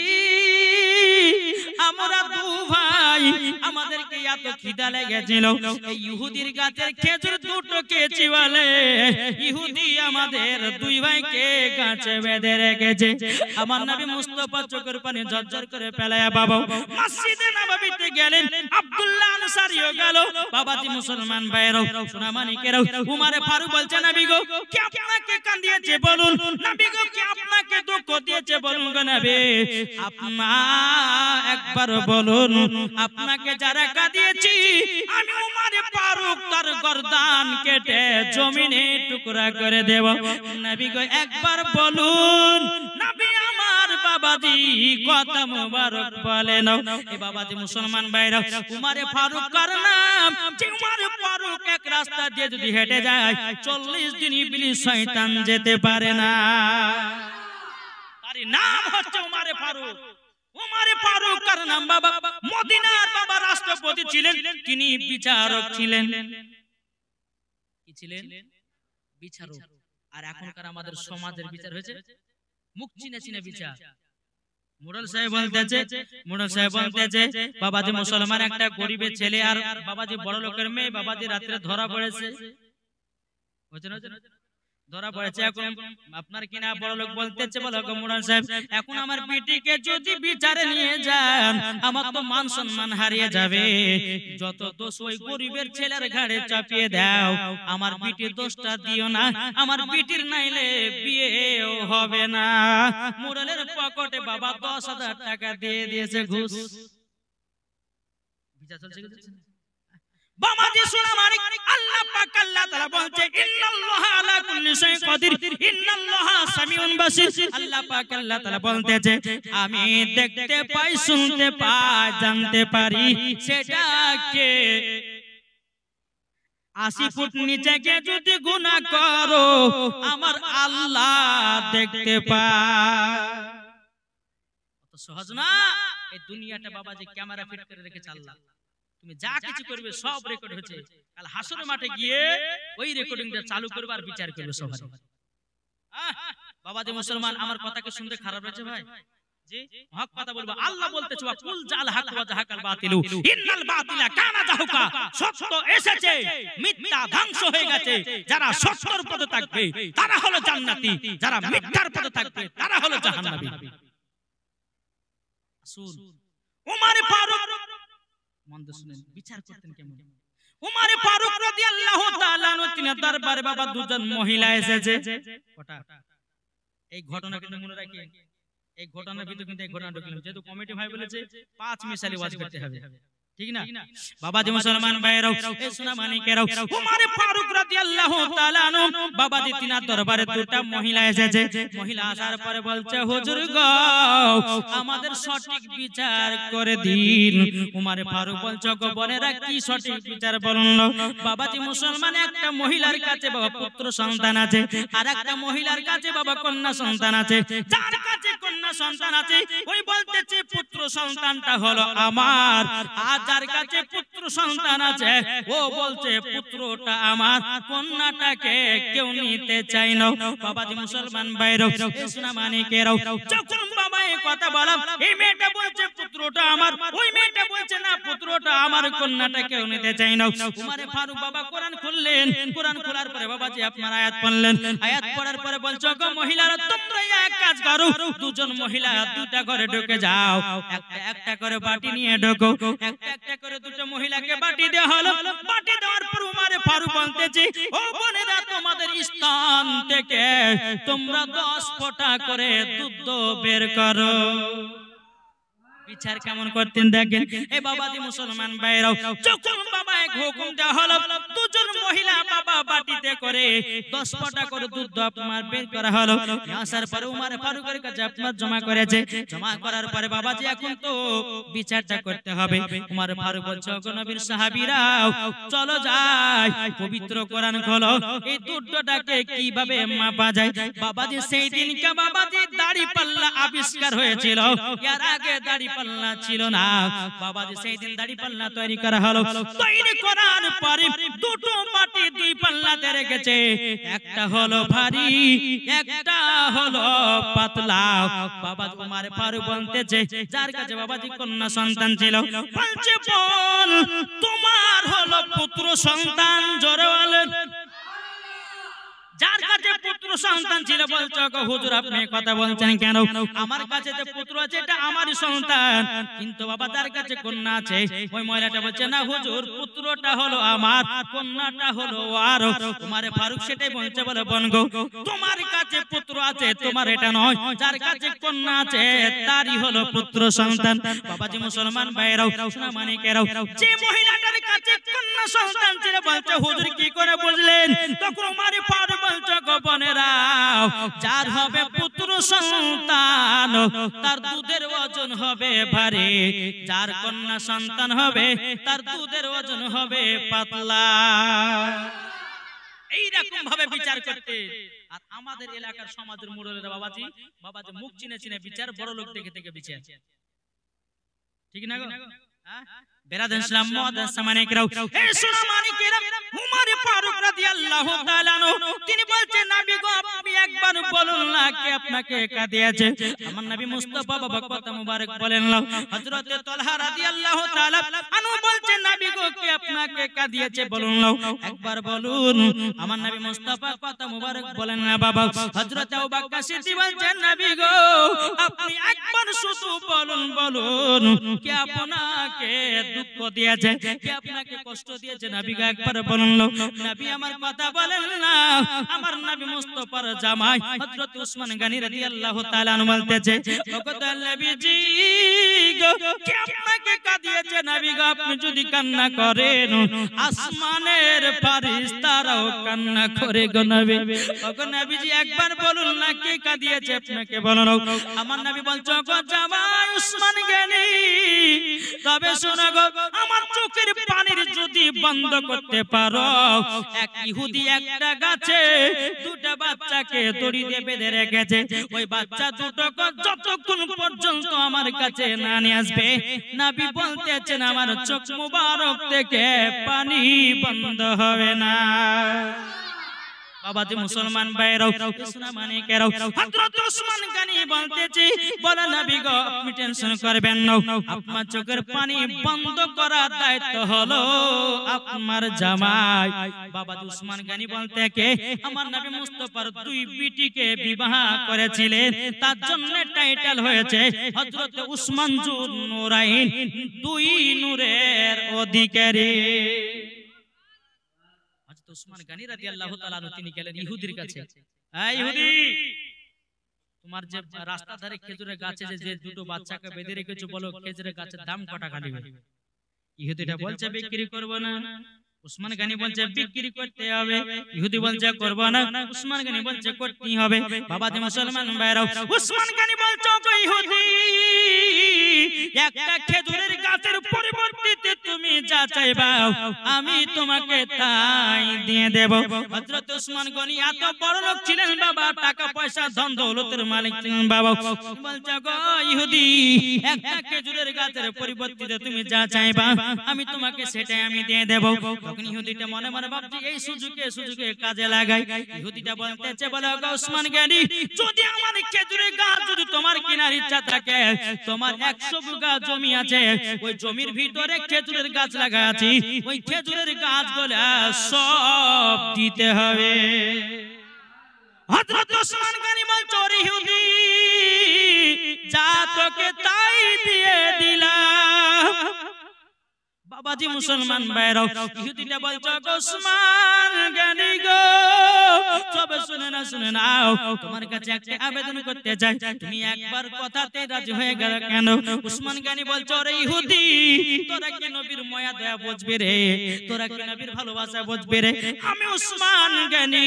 [SPEAKER 1] আমরা দু ভাই আমাদেরকে এত খিদা লেগেছিল এই ইহুদির গাছের খেজুর দুটো খেয়েছি বলে ইহুদি আমাদের দুই ভাইকে গাছে বেঁধে রেখেছে আমার নবী মুস্তাফা চোখের পানি ঝরঝর করে ফেলায়া বাবা মসজিদে নববীতে গেলেন আব্দুল্লাহ আনসারীও গেল বাবাজি মুসলমান ভাইরাও সুনামানিকেরাও উমরে ফারুক বলছে নবী গো কে আপনাকে কাঁদিয়েছে বলুন নবী গো কে আপনাকে দুঃখ দিয়েছে বলুন গো নবী আপনা একবার বলুন আপনাকে যারা কাঁদিয়েছি আমি উমরে ফারুক তার গর্দান কেটে জমিনে টুকরা করে দেব নবী গো একবার বলুন নবী আমার বাবাজি কথা মুবারক বলেন এই বাবাজি মুসলমান ভাইরা উমরে ফারুক কার নাম যে উমরে ফারুক এক রাস্তা দিয়ে যদি হেঁটে যায় 40 দিন ইবলিস শয়তান যেতে পারে না তার নাম হচ্ছে উমরে ফারুক উমরে ফারুক কার নাম বাবা মদিনার বাবা রাষ্ট্রপতি ছিলেন তিনি বিচারক ছিলেন কি ছিলেন বিচারক আর এখনকার আমাদের সমাজের বিচার হয়েছে মুখ চিনে চিনে বিচার মোড়ল সাহেব বলতেছে বাবাজি মুসলমান একটা গরিবের ছেলে আর বাবাজি বড় লোকের মেয়ে বাবাজি রাতে ধরা পড়েছে ধরা পড়েছে এখন আপনার কিনা বড় লোক বলতেছে বলো গো মোড়ল সাহেব এখন আমার বিটিকে যদি বিচারে নিয়ে যান আমার তো মান সম্মান হারিয়ে যাবে যত দোষ ওই গরিবের ছেলের ঘাড়ে চাপিয়ে দাও আমার বিটির দোষটা দিও না আমার বিটির নাইলে বিয়েও হবে না মোড়লের পকেটে বাবা 10,000 টাকা দিয়ে দিয়েছে ঘুষ বিচার চলছে বাবাজি সুনামানি আল্লাহ পাক আল্লাহ তাআলা বলছে ইন্নাল্লাহা আলা কুল্লি শাইইন কাদির ইন্নাল্লাহা সামিউন বাসির আল্লাহ পাক আল্লাহ তাআলা বলতেছে আমি দেখতে পাই শুনতে পাই জানতে পারি সেটাকে 80 ফুট নিচে গিয়ে যদি গুনাহ করো আমার আল্লাহ দেখতে পায় কত সহজ না এই দুনিয়াটা বাবাজি ক্যামেরা ফিট করে রেখেছে আল্লাহ তুমি যা কিছু করবে সব রেকর্ড হচ্ছে, কাল হাসরের মাঠে গিয়ে ওই রেকর্ডিংটা চালু করবে আর বিচার করবে সবাই। বাবা যে মুসলমান, আমার কথাকে শুনতে খারাপ লাগছে ভাই? জি, হক কথা বলবো। আল্লাহ বলতেছে ওয়া কুল জাল হক ওয়া জাহাকাল বাতিলু ইন্নাল বাতিলা কানা জাহুকা, সত্য এসেছে মিথ্যা ধ্বংস হয়ে গেছে। যারা সত্যের পথে থাকবে তারা হলো জান্নাতি, যারা মিথ্যার পথে থাকবে তারা হলো জাহান্নামী। আসুন, উমর ফারুক মন দিয়ে শুনেন বিচার করতেন কেমন। উমর ফারুক রাদিয়াল্লাহু তাআলা আনহু তিনি দরবারে বাবা দুজন মহিলা এসেছে। কটা এই ঘটনা কিন্তু মনে রাখেন, এই ঘটনার ভিতরে কিন্তু এই ঘটনা ঢুকলাম, যেহেতু কমিটি ভাই বলেছে 5 মিসালি ওয়াজ করতে হবে, ঠিক না? বাবা যে মুসলমান ভাইরাও, এই সোনা মানিকেরাও, উমর ফারুক রাদিয়াল্লাহু তাআলা আনহু বাবা জি তিনার দরবারে দুটো মহিলা এসেছে। মহিলা আসার পরে বলছে হুজুর গো আমাদের সঠিক বিচার করে দিন। উমর ফারুক বলছে গো বোনেরা কি সঠিক বিচার বলুন। বাবা জি মুসলমান, একটা মহিলার কাছে বাবা পুত্র সন্তান আছে, আর একটা মহিলার কাছে বাবা কন্যা সন্তান আছে। যার কাছে কন্যা সন্তান আছে ওই বলতেছে পুত্র সন্তানটা হলো আমার, আর যার কাছে পুত্র সন্তান আছে ও বলছে পুত্রটা আমার, কন্যাটাকে কেউ নিতে চায় না। বাবাজি মুসলমান ভাইরাও, সোনা মানিকেরাও, যখন বাবা এই কথা বললাম, এই মেয়েটা বলছে পুত্রটা আমার, ওই মেয়েটা বলছে না পুত্রটা আমার, কন্যাটা কেউ নিতে চায় না। উমর ফারুক বাবা কোরআন খুললেন, কোরআন খোলার পরে বাবাজি আপনার আয়াত পড়লেন। আয়াত পড়ার পরে বলছো গো মহিলারা তোমরা এক কাজ করো, দুজন মহিলা দুটা ঘরে ঢুকে যাও, একটা একটা করে বাটি নিয়ে ঢোকো, একটা একটা করে দুটো মহিলাকে বাটি দেওয়া হলো। বাটি দেওয়ার পর উমর ফারুক বলতেছে ও বোনেরা তোমাদের স্থান থেকে তোমরা 10 ফোঁটা করে দুধ বের করো। বিচার কেমন করতেন দেখেন। এই বাবাজি মুসলমান ভাইরাও, যখন বাবা এক হুকুম দেওয়া হলো দুজন মহিলা বাবা বাটিতে করে 10 ফোঁটা করে দুধ আপনার বের করা হলো। আসার পরে উমর ফারুকের কাছে আপনার জমা করেছে। জমা করার পরে বাবাজি এখন তো বিচারটা করতে হবে। উমর ফারুক বলছে ওগো নবীর সাহাবীরাও চলো যাই, পবিত্র কোরআন খোলো, এই দুধটাকে কিভাবে মাপা যায়। বাবাজি সেই দিনকে বাবাজি দাড়ি পাল্লা আবিষ্কার হয়েছিল, এর আগে দাড়ি পাল্লা ছিল না। বাবাজি সেই দিন দাড়ি পাল্লা তৈরি করা হলো। তৈরি করার পরে দুটো বাটি দুই পাল্লাতে রেখেছে, একটা হলো ভারী একটা হলো পাতলা। বাবা উমর ফারুক বলতেছে যার কাছে বাবাজি কন্যা সন্তান ছিল বলছে বল তোমার হলো পুত্র সন্তান, জোরে বলেন। যার কাছে পুত্র সন্তান ছিল বলছো গো হুজুর আপনি কথা বলছেন কেন? আমার কাছে যে পুত্র আছে এটা আমারই সন্তান, কিন্তু বাবা যার কাছে কন্যা আছে ওই মহিলাটা বলছে না হুজুর পুত্রটা হলো আমার, কন্যাটা হলো আর। উমর ফারুক সেটাই বলছে, বলে বোন গো তোমার কাছে পুত্র আছে তোমার এটা নয়, যার কাছে কন্যা আছে তারই হলো পুত্র সন্তান। বাবাজি মুসলমান ভাইরাও, সোনা মানিকেরাও, যে মহিলাটার কাছে কন্যা সন্তান ছিল বলছে হুজুর কি করে বুঝলেন? তখন উমর ফারুক বলছে গো বোনেরা যার হবে পুত্র সন্তান তার দুধের ওজন হবে ভারী, যার কন্যা সন্তান হবে তার দুধের ওজন হবে পাতলা। এইরকম ভাবে বিচার করতে। আর আমাদের এলাকার সমাজের মুরব্বিরা বাবাজি বাবাজি মুখ চিনে চিনে বিচার, বড় লোক দেখে দেখে বিচার, ঠিক না গো? বেরাদান ইসলাম মুআদ্দাস মানিকেরাও, এই সোনা মানিকেরা, উমর ফারুক রাদিয়াল্লাহু তাআলা আনহু তিনি বলছেন নবী গো আপনি একবার বলুন না কে আপনাকে একা দিয়েছে। আমার নবী মুস্তাফা বাবা কথা মুবারক বলেন না। হযরত তালহা রাদিয়াল্লাহু তাআলা আনহু বলছেন নবী গো কে আপনাকে একা দিয়েছে বলুন না, একবার বলুন। আমার নবী মুস্তাফা কথা মুবারক বলেন না বাবা। হযরত আবু বকর সিদ্দিক বলছেন নবী গো আপনি একবার শুধু বলুন বলুন কে আপনাকে দুঃখ দিয়েছে, কে আপনাকে কষ্ট দিয়েছে, নবী গো একবার বলুন। নবী আমার কথা বলেন না। আমার নবী মুস্তাফার জামাই হযরত উসমান গনি রাদিয়াল্লাহু তাআলা আনহু বলতেছে ওগো নবীজি গো কে আপনাকে কাঁদিয়েছে? নবী গো আপনি যদি কান্না করেন আসমানের ফেরেশতারাও কান্না করে গো নবী। ওগো নবীজি একবার বলুন না কে কাঁদিয়েছে আপনাকে বলুন। আমার নবী বলছে ওগো জামাই উসমান গনি তবে শোনো গো আমার চোখের পানির যদি বন্ধ করতে পারো এক ইহুদি একটা গাছে দুটো বাচ্চাকে দড়ি দিয়ে বেঁধে রেখেছে। ওই বাচ্চা দুটো যতক্ষণ পর্যন্ত আমার কাছে না নিয়ে আসবে, নবী বলতেছেন আমার চোখ মুবারক থেকে পানি বন্ধ হবে না। বাবাজি মুসলমান ভাইরাও, সোনা মানিকেরাও, হযরত ওসমান গনি বলতেছি, বলে নবী গো আপনি টেনশন করবেন না, আপনার চোখের পানি বন্ধ করার দায়িত্ব হলো আপনার জামাই। বাবাজি ওসমান গনি বলতে কে আমার নবী মুস্তাফার দুই বিটিকে বিবাহ করেছিলেন, তার জন্য টাইটেল হয়েছে হযরত ওসমান জুন নূরাইন, দুই নূরের অধিকারী। ওসমান গনি রাদিয়াল্লাহু তাআলা আনহু তিনি গেলেন ইহুদির কাছে। এই ইহুদি, তোমার যে রাস্তা ধারে খেজুরের গাছে যে দুটো বাচ্চাকে বেঁধে রেখেছো, বলো খেজুরের গাছের দাম কত টাকা নেবে? ইহুদিটা বলছে বিক্রি করব না। ওসমান গনি বলছে বিক্রি করতে হবে। ইহুদি বলছে করব না। ওসমান গনি বলছে করতেই হবে। বাবাজি মুসলমান ভাইরাও, ওসমান গনি বলছে ওগো ইহুদি, একটা খেজুরের গাছের পরিবর্তে তুমি যা চাইবা আমি তোমাকে তাই দিয়ে দেব। হযরত ওসমান গনি এত বড় লোক ছিলেন বাবা, টাকা পয়সা ধন দৌলতের মালিক ছিলেন বাবা। বলছে গো ইহুদি, একটা খেজুরের গাছের পরিবর্তে তুমি যা চাইবা আমি তোমাকে সেটাই আমি দিয়ে দেব। তখন ইহুদিটা মনে মনে ভাবছে এই সুযোগে কাজে লাগাই। ইহুদিটা বলতেছে, বলে গো ওসমান গনি, যদি আমার খেজুরের গাছ যদি তোমার কেনার ইচ্ছা থাকে, তোমার 100 বিঘা জমি আছে, ওই জমির ভিতরে খেজুরের গাছ লাগা আছে, ওই খেজুরের গাছগুলো সব দিতে হবে। হযরত ওসমান গনি বলছে ওরে ইহুদি, যা তোকে তাই দিয়ে দিলাম। বাবাজি মুসলমান ভাইরাও, ইহুদিটা বলছে ওসমান গনি গো, তবে শুনে নাও, তোমার কাছে একটা আবেদন করতে চাই, তুমি একবার কথাতে রাজি হয়ে গেল কেন? ওসমান গনি বলছে ওরে ইহুদি, তোরা কি নবীর মায়া দয়া বুঝবি রে? তোরা কি নবীর ভালোবাসা বুঝবি রে? আমি ওসমান গনি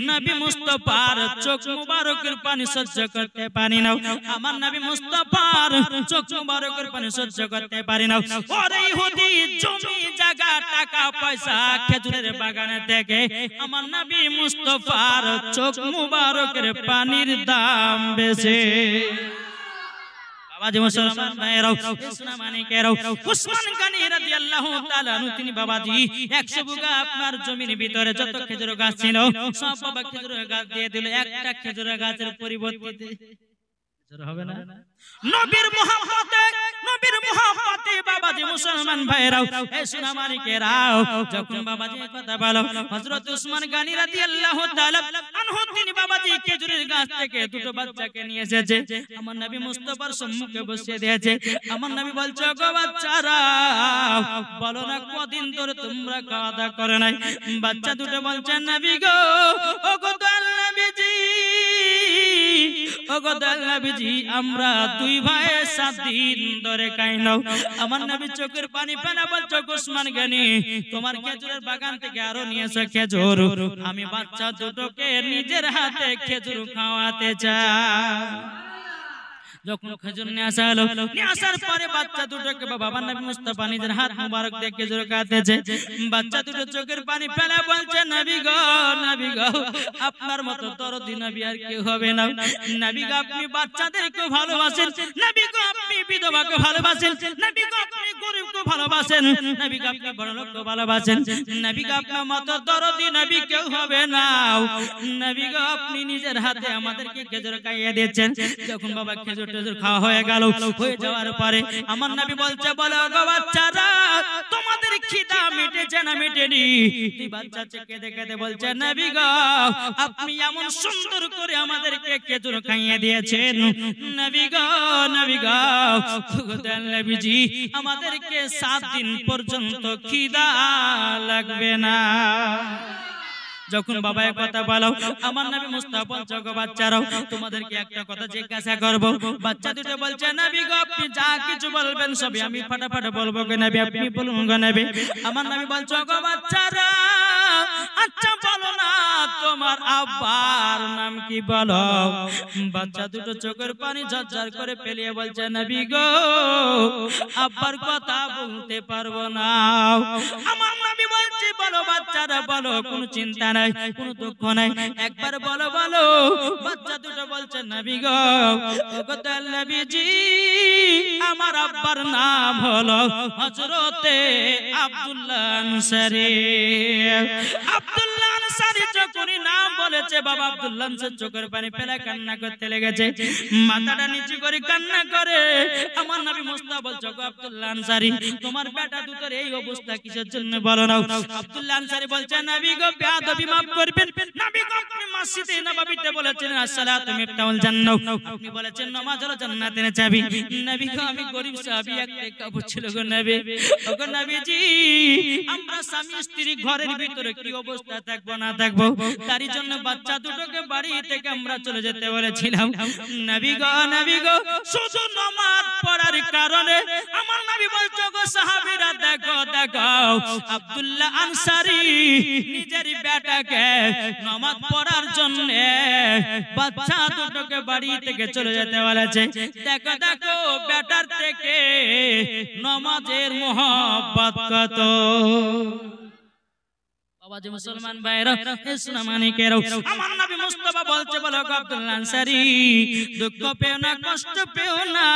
[SPEAKER 1] নবী মুস্তাফার চোখ মুবারকের পানি সহ্য করতে পারি না। আমার নবী মুস্তাফার চোখ মুবারকের পানি সহ্য করতে পারি না। ওরে ইহুদি, জমি জায়গা টাকা পয়সা খেজুরের বাগানে থেকে আমার নবী মুস্তাফার চোখ মুবারকের পানির দাম বেশি। বাবাজি মুসলমান ভাইরাও, সোনা মানিকেরাও, ওসমান গনি রাদিয়াল্লাহু তাআলা আনহু তিনি বাবাজি 100 বিঘা আপনার জমির ভিতরে যত খেজুর গাছ ছিল সব বাবা খেজুরের গাছ দিয়ে দিল। একটা খেজুরের গাছের পরিবর্তে হবে না নবীর মুহাব্বতে বাবাজি মুসলমান ভাইরাও, এই সোনা মানিকেরাও, যখন বাবাজি কথা বলো হযরত ওসমান গনি রাদিয়াল্লাহু তাআলা আনহু তিনি বাবাজি খেজুরের গাছ থেকে দুটো বাচ্চাকে নিয়ে এসেছে, আমার নবী মুস্তাফার সম্মুখে বসিয়ে দিয়েছে। আমার নবী বলছে গো বাচ্চারা, বলো না কদিন ধরে তোমরা খাওয়া দাওয়া করে নাই? বাচ্চা দুটো বলছে নবী গো, ও গো দয়াল নবীজি, ও গো দয়াল নবীজি, আমরা দুই ভাই 7 দিন ধরে খাই না। আমার নবী চোখের পানি ফেলা বলছে ওসমান গনি, তোমার খেজুরের বাগান থেকে আরো নিয়ে এসো খেজুর, আমি বাচ্চা দুটোকে নিজের হাতে খেজুর খাওয়াতে চাই। যখন খেজুর নিয়ে আসা হলো, নিয়ে আসার পরে বাচ্চা দুটোকে বাবা নবী মুস্তাফা নিজের হাত মুবারক দিয়ে খেজুর খাওয়াতেছে। বাচ্চা দুটো চোখের পানি ফেলে বলছে নবী গো, আপনার মতো দরদি নবী আর কেউ হবে না। নবী গো, আপনি বাচ্চাদেরকে ভালোবাসেন, নবী গো আপনি বিধবাকে ভালোবাসেন, নবী গো আপনি গরিবকে ভালোবাসেন, নবী গো আপনি বড়লোককে ভালোবাসেন, নবী গো আপনার মতো দরদি নবী কেউ হবে না। নবী গো আপনি নিজের হাতে আমাদেরকে খেজুর খাইয়ে দিয়েছেন। যখন বাবা খেজুর খাওয়া হয়ে গেল, হয়ে যাওয়ার পরে আমার নবী বলছে, বলো গো বাচ্চারা, তোমাদের খিদা মিটেছে না মিটেনি? তুই বাচ্চা কেঁদে কেঁদে বলছে নবী গো, আপনি এমন সুন্দর করে আমাদেরকে খেজুর খাইয়ে দিয়েছেন, নবী গো নবীজি, আমাদেরকে 7 দিন পর্যন্ত খিদা লাগবে না। যখন বাবা কথা বলো, আমার নবী মুস্তাফা বলছে গো বাচ্চারাও, তোমাদেরকে একটা কথা জিজ্ঞাসা করব। বাচ্চা দুটো বলছে নবী গো, আপনি যা কিছু বলবেন সবই আমি ফাটাফাট বলবো গো নবী, আপনি বলুন গো নবী। আমার নবী বলছে গো বাচ্চারা, আচ্ছা বলো না তোমার আব্বার নাম কি বলো? বাচ্চা দুটো চোখের পানি ঝরঝর করে ফেলিয়ে বলছে নবী গো, আব্বার কথা বলতে পারবো না। আমার নবী বলছে বলো বাচ্চারা বলো, কোনো চিন্তা নাই, কোনো দুঃখ নাই, একবার বলো বলো। বাচ্চা দুটো বলছে নবী গো, ওগো দয়াল নবীজি, আমার আব্বার নাম হলো হযরতে আব্দুল্লাহ আনসারী। আব্দুল্লাহ আনসারী যখনই নাম বলেছে, বাবা আব্দুল্লাহ আনসারী চোখের পানি ফেলে কান্না করতে লেগেছে, মাথাটা নিচু করে কান্না করে। আমার নবী মুস্তাফা বলছে, গো আব্দুল্লাহ আনসারী, তোমার বেটা দুটোর এই অবস্থা কিসের জন্য বলো না? আব্দুল্লাহ আনসারী বলছে, নবী গো, বেয়াদবি মাফ করবেন। নবী গো, আপনি মসজিদে নববীতে বলেছেন আসসালাতু মিফতাহুল জান্নাহ, আপনি বলেছেন নামাজ হলো জান্নাতের চাবি। নবী গো, আমি গরিব সাহাবী, একটা কাপড় ছিল গো নবী। ওগো নবীজি, আমরা স্বামী স্ত্রী ঘরের ভিতরে কি অবস্থা থাকবো না থাকবো, তারই জন্য বাচ্চা দুটোকে বাড়ি থেকে আমরা চলে যেতে বলেছিলাম। নবী গো, শুধু নামাজ পড়ার কারণে আমার নবী বলছো গো সাহাবীরা, দেখো দেখো, আব্দুল্লাহ আনসারী নিজের বেটাকে নামাজ পড়ার জন্য বাচ্চা দুটোকে বাড়ি থেকে চলে যেতে বলেছে। দেখো দেখো, বেটার থেকে নামাজের মোহাব্বত কত। বাবাজি মুসলমান ভাইরা, ইসলাম মানিকেরা, আমার নবী মুস্তাফা বলছে, বলো গো আব্দুল্লাহ আনসারী, দুঃখ পেও না, কষ্ট পেও না,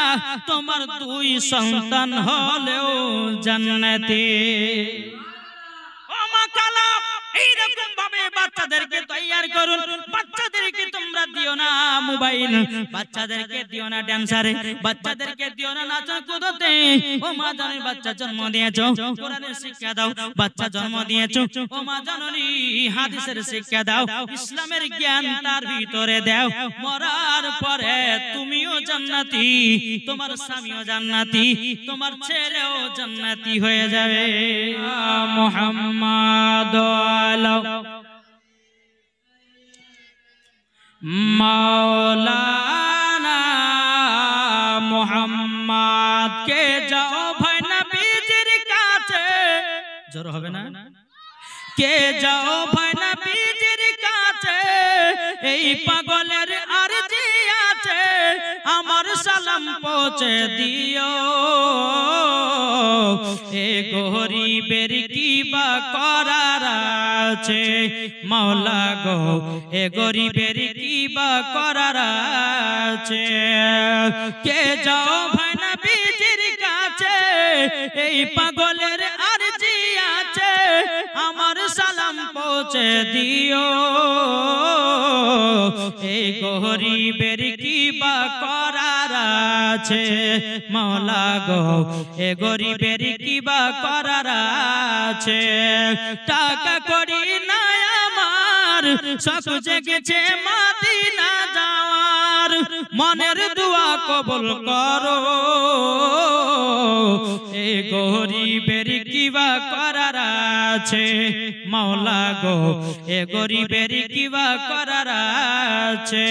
[SPEAKER 1] তোমার দুই সন্তান হলেও জান্নাতে। ও মা কালা, এইরকম ভাবে বাচ্চাদেরকে তৈয়ার করুন। বাচ্চাদেরকে তোমরা দিও না মোবাইল, বাচ্চাদেরকে দিও না ড্যান্সারে, বাচ্চাদেরকে দিও না নাচা কুদতে। ও মা জানের বাচ্চা জন্ম দিয়েছো, কোরআনের শিক্ষা দাও। বাচ্চা জন্ম দিয়েছো, ও মা জাননি হাদিসের শিক্ষা দাও, ইসলামের জ্ঞান তার ভিতরে দাও। মরার পরে তুমিও জান্নাতি, তোমার স্বামীও জান্নাতি, তোমার ছেলেও জান্নাতি হয়ে যাবে। মুহাম্মদ মাওলানা মুহাম্মদ কে যাও ভাই নবীজির কাছে, জোর হবে না, কে যাও ভাই নবীজির কাছে, এই পাগলের আরজি আছে, আমার সালাম পৌঁছে দিও। এ গরিবের কি বা করার আছে, মাওলা গো, এ গরিবের কি বা করার আছে। কে যাও ভাই নবীজির কাছে, এই পাগলের আরজি আছে, আমার সালাম পৌঁছে দিও। এই গরিবের কি বা করার আছে, মাওলা গো, এ গরিবের কি বা করার আছে। টাকা করি না আমার, শখ জেগেছে মদিনা যাওয়ার, মনের দোয়া কবুল করো। এ গরিবের কি বা করার আছে, মাওলা গো, এ গরিবের কি বা করার আছে।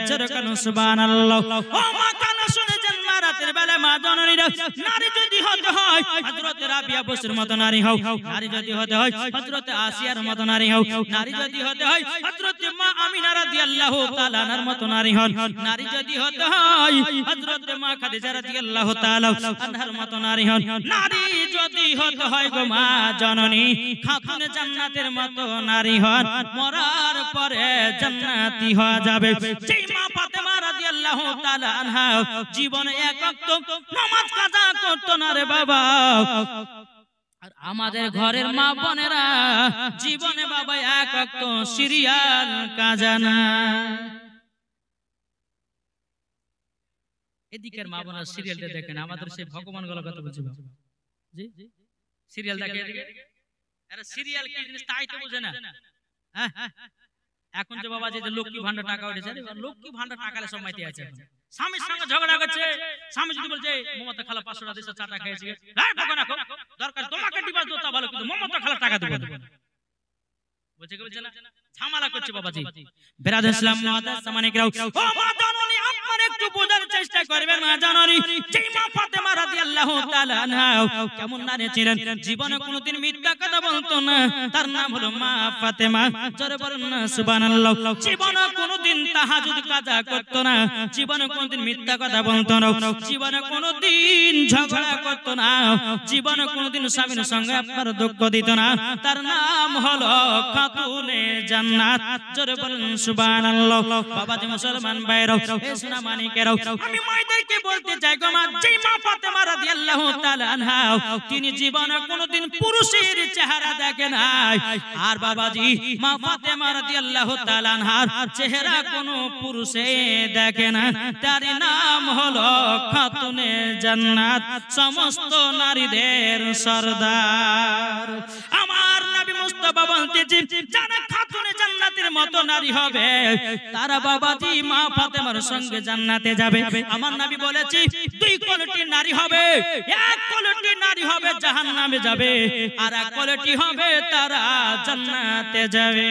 [SPEAKER 1] জোরকান সুবহানাল্লাহ। ও মা কানা শুনেছেন, রাতের বেলা মা জননীরা, নারী যদি হতে হয় হযরত রাবিয়া বসির মত নারী হও, নারী যদি হতে হয় হযরত আসিয়ার মত নারী হও, নারী যদি হতে হয় হযরত মা আমিনা রাদিয়াল্লাহু তাআলা আনহার মত নারী হন, নারী যদি হতে হয় হযরত মা খাদিজা রাদিয়াল্লাহু তাআলা আনহার মত নারী হন, নারী যদি হতে হয় গো মা জননী খাতুনে জান্নাতের মত নারী হন, মরার পরে জান্নাতি হওয়া যাবে। যেই মা ফাতেমা রাদিয়াল্লাহু তাআলা আনহা জীবনে এক ওয়াক্ত নামাজ কাজা করতো না রে বাবা, আর আমাদের ঘরের মা বোনেরা জীবনে বাবা এক ওয়াক্ত সিরিয়াল কাজা না। এদিকের মা বোনেরা সিরিয়ালটা দেখেন, আমাদের সেই ভগবান গুলো কথা বুঝে জি সিরিয়াল দেখে, আরে সিরিয়াল কি জিনিস তাই তো বুঝে না। এখন যে বাবা যে লক্ষ্মী ভান্ডার টাকা উঠেছে, লক্ষ্মী ভান্ডার টাকালে সব মাইতে আছে। স্বামীর সঙ্গে ঝগড়া করছে, স্বামী যদি বলছে মমতা খালা 500 টাকা দিছে, চাটা খেয়েছে, দরকার তোমাকে ডিভোর্স দাও তা ভালো, কিন্তু মমতা খালা টাকা দেবো না, বলছে কি বলছে না, ঝামেলা করছে বাবাজি। বেরাদ ইসলাম মুআদ্দাস সামানিকরাও, ও মা জননী আমার একটু বোঝার চেষ্টা করবেন মা জাননী, যেই মা ফাতেমা রাদিয়াল্লাহু তাআলা আনহা কেমন নারী ছিলেন, জীবনে কোনোদিন মিথ্যা কথা বলতো না। তার নাম হলো মা ফাতেমা। জোরে বলুন না সুবহানাল্লাহ। জীবনে কোনোদিন তাহাজ্জুদ কাজা করতো না, জীবনে কোনোদিন মিথ্যা কথা বলতো না, জীবনে কোনোদিন ঝগড়া করতো না, জীবনে কোনোদিন স্বামীর সঙ্গে আপনার দুঃখ দিত না। তার নাম হলো খাতুনে জান্নাত। জোরে বলুন সুবহানাল্লাহ। বাবাজি মুসলমান ভাইরাও, এ সোনা মানিকেরাও, আমি মায়েদেরকে বলতে চাই গো মা, যেই মা ফাতেমা রাদিয়াল্লাহু তাআলা আনহা তিনি জীবনে কোনোদিন পুরুষের চেহারা দেখে নাই, আর বাবাজি মা ফাতেমা রাদিয়াল্লাহু তাআলা আনহার চেহারা কোনো পুরুষে দেখে না। তার নাম হলো খাতুনে জান্নাত, সমস্ত নারীদের সরদার। আমার নবী মুস্তাফা বলতেছেন, যারা খাতুনে জান্নাতের মতো নারী হবে তারা বাবাজি মা ফাতেমার সঙ্গে জান্নাতে যাবে। আমার নবী বলেছে দুই কোয়ালিটির নারী হবে, এক কোয়ালিটির নারী হবে জাহান্নামে যাবে, আর এক কোয়ালিটি হবে তারা জান্নাতে যাবে।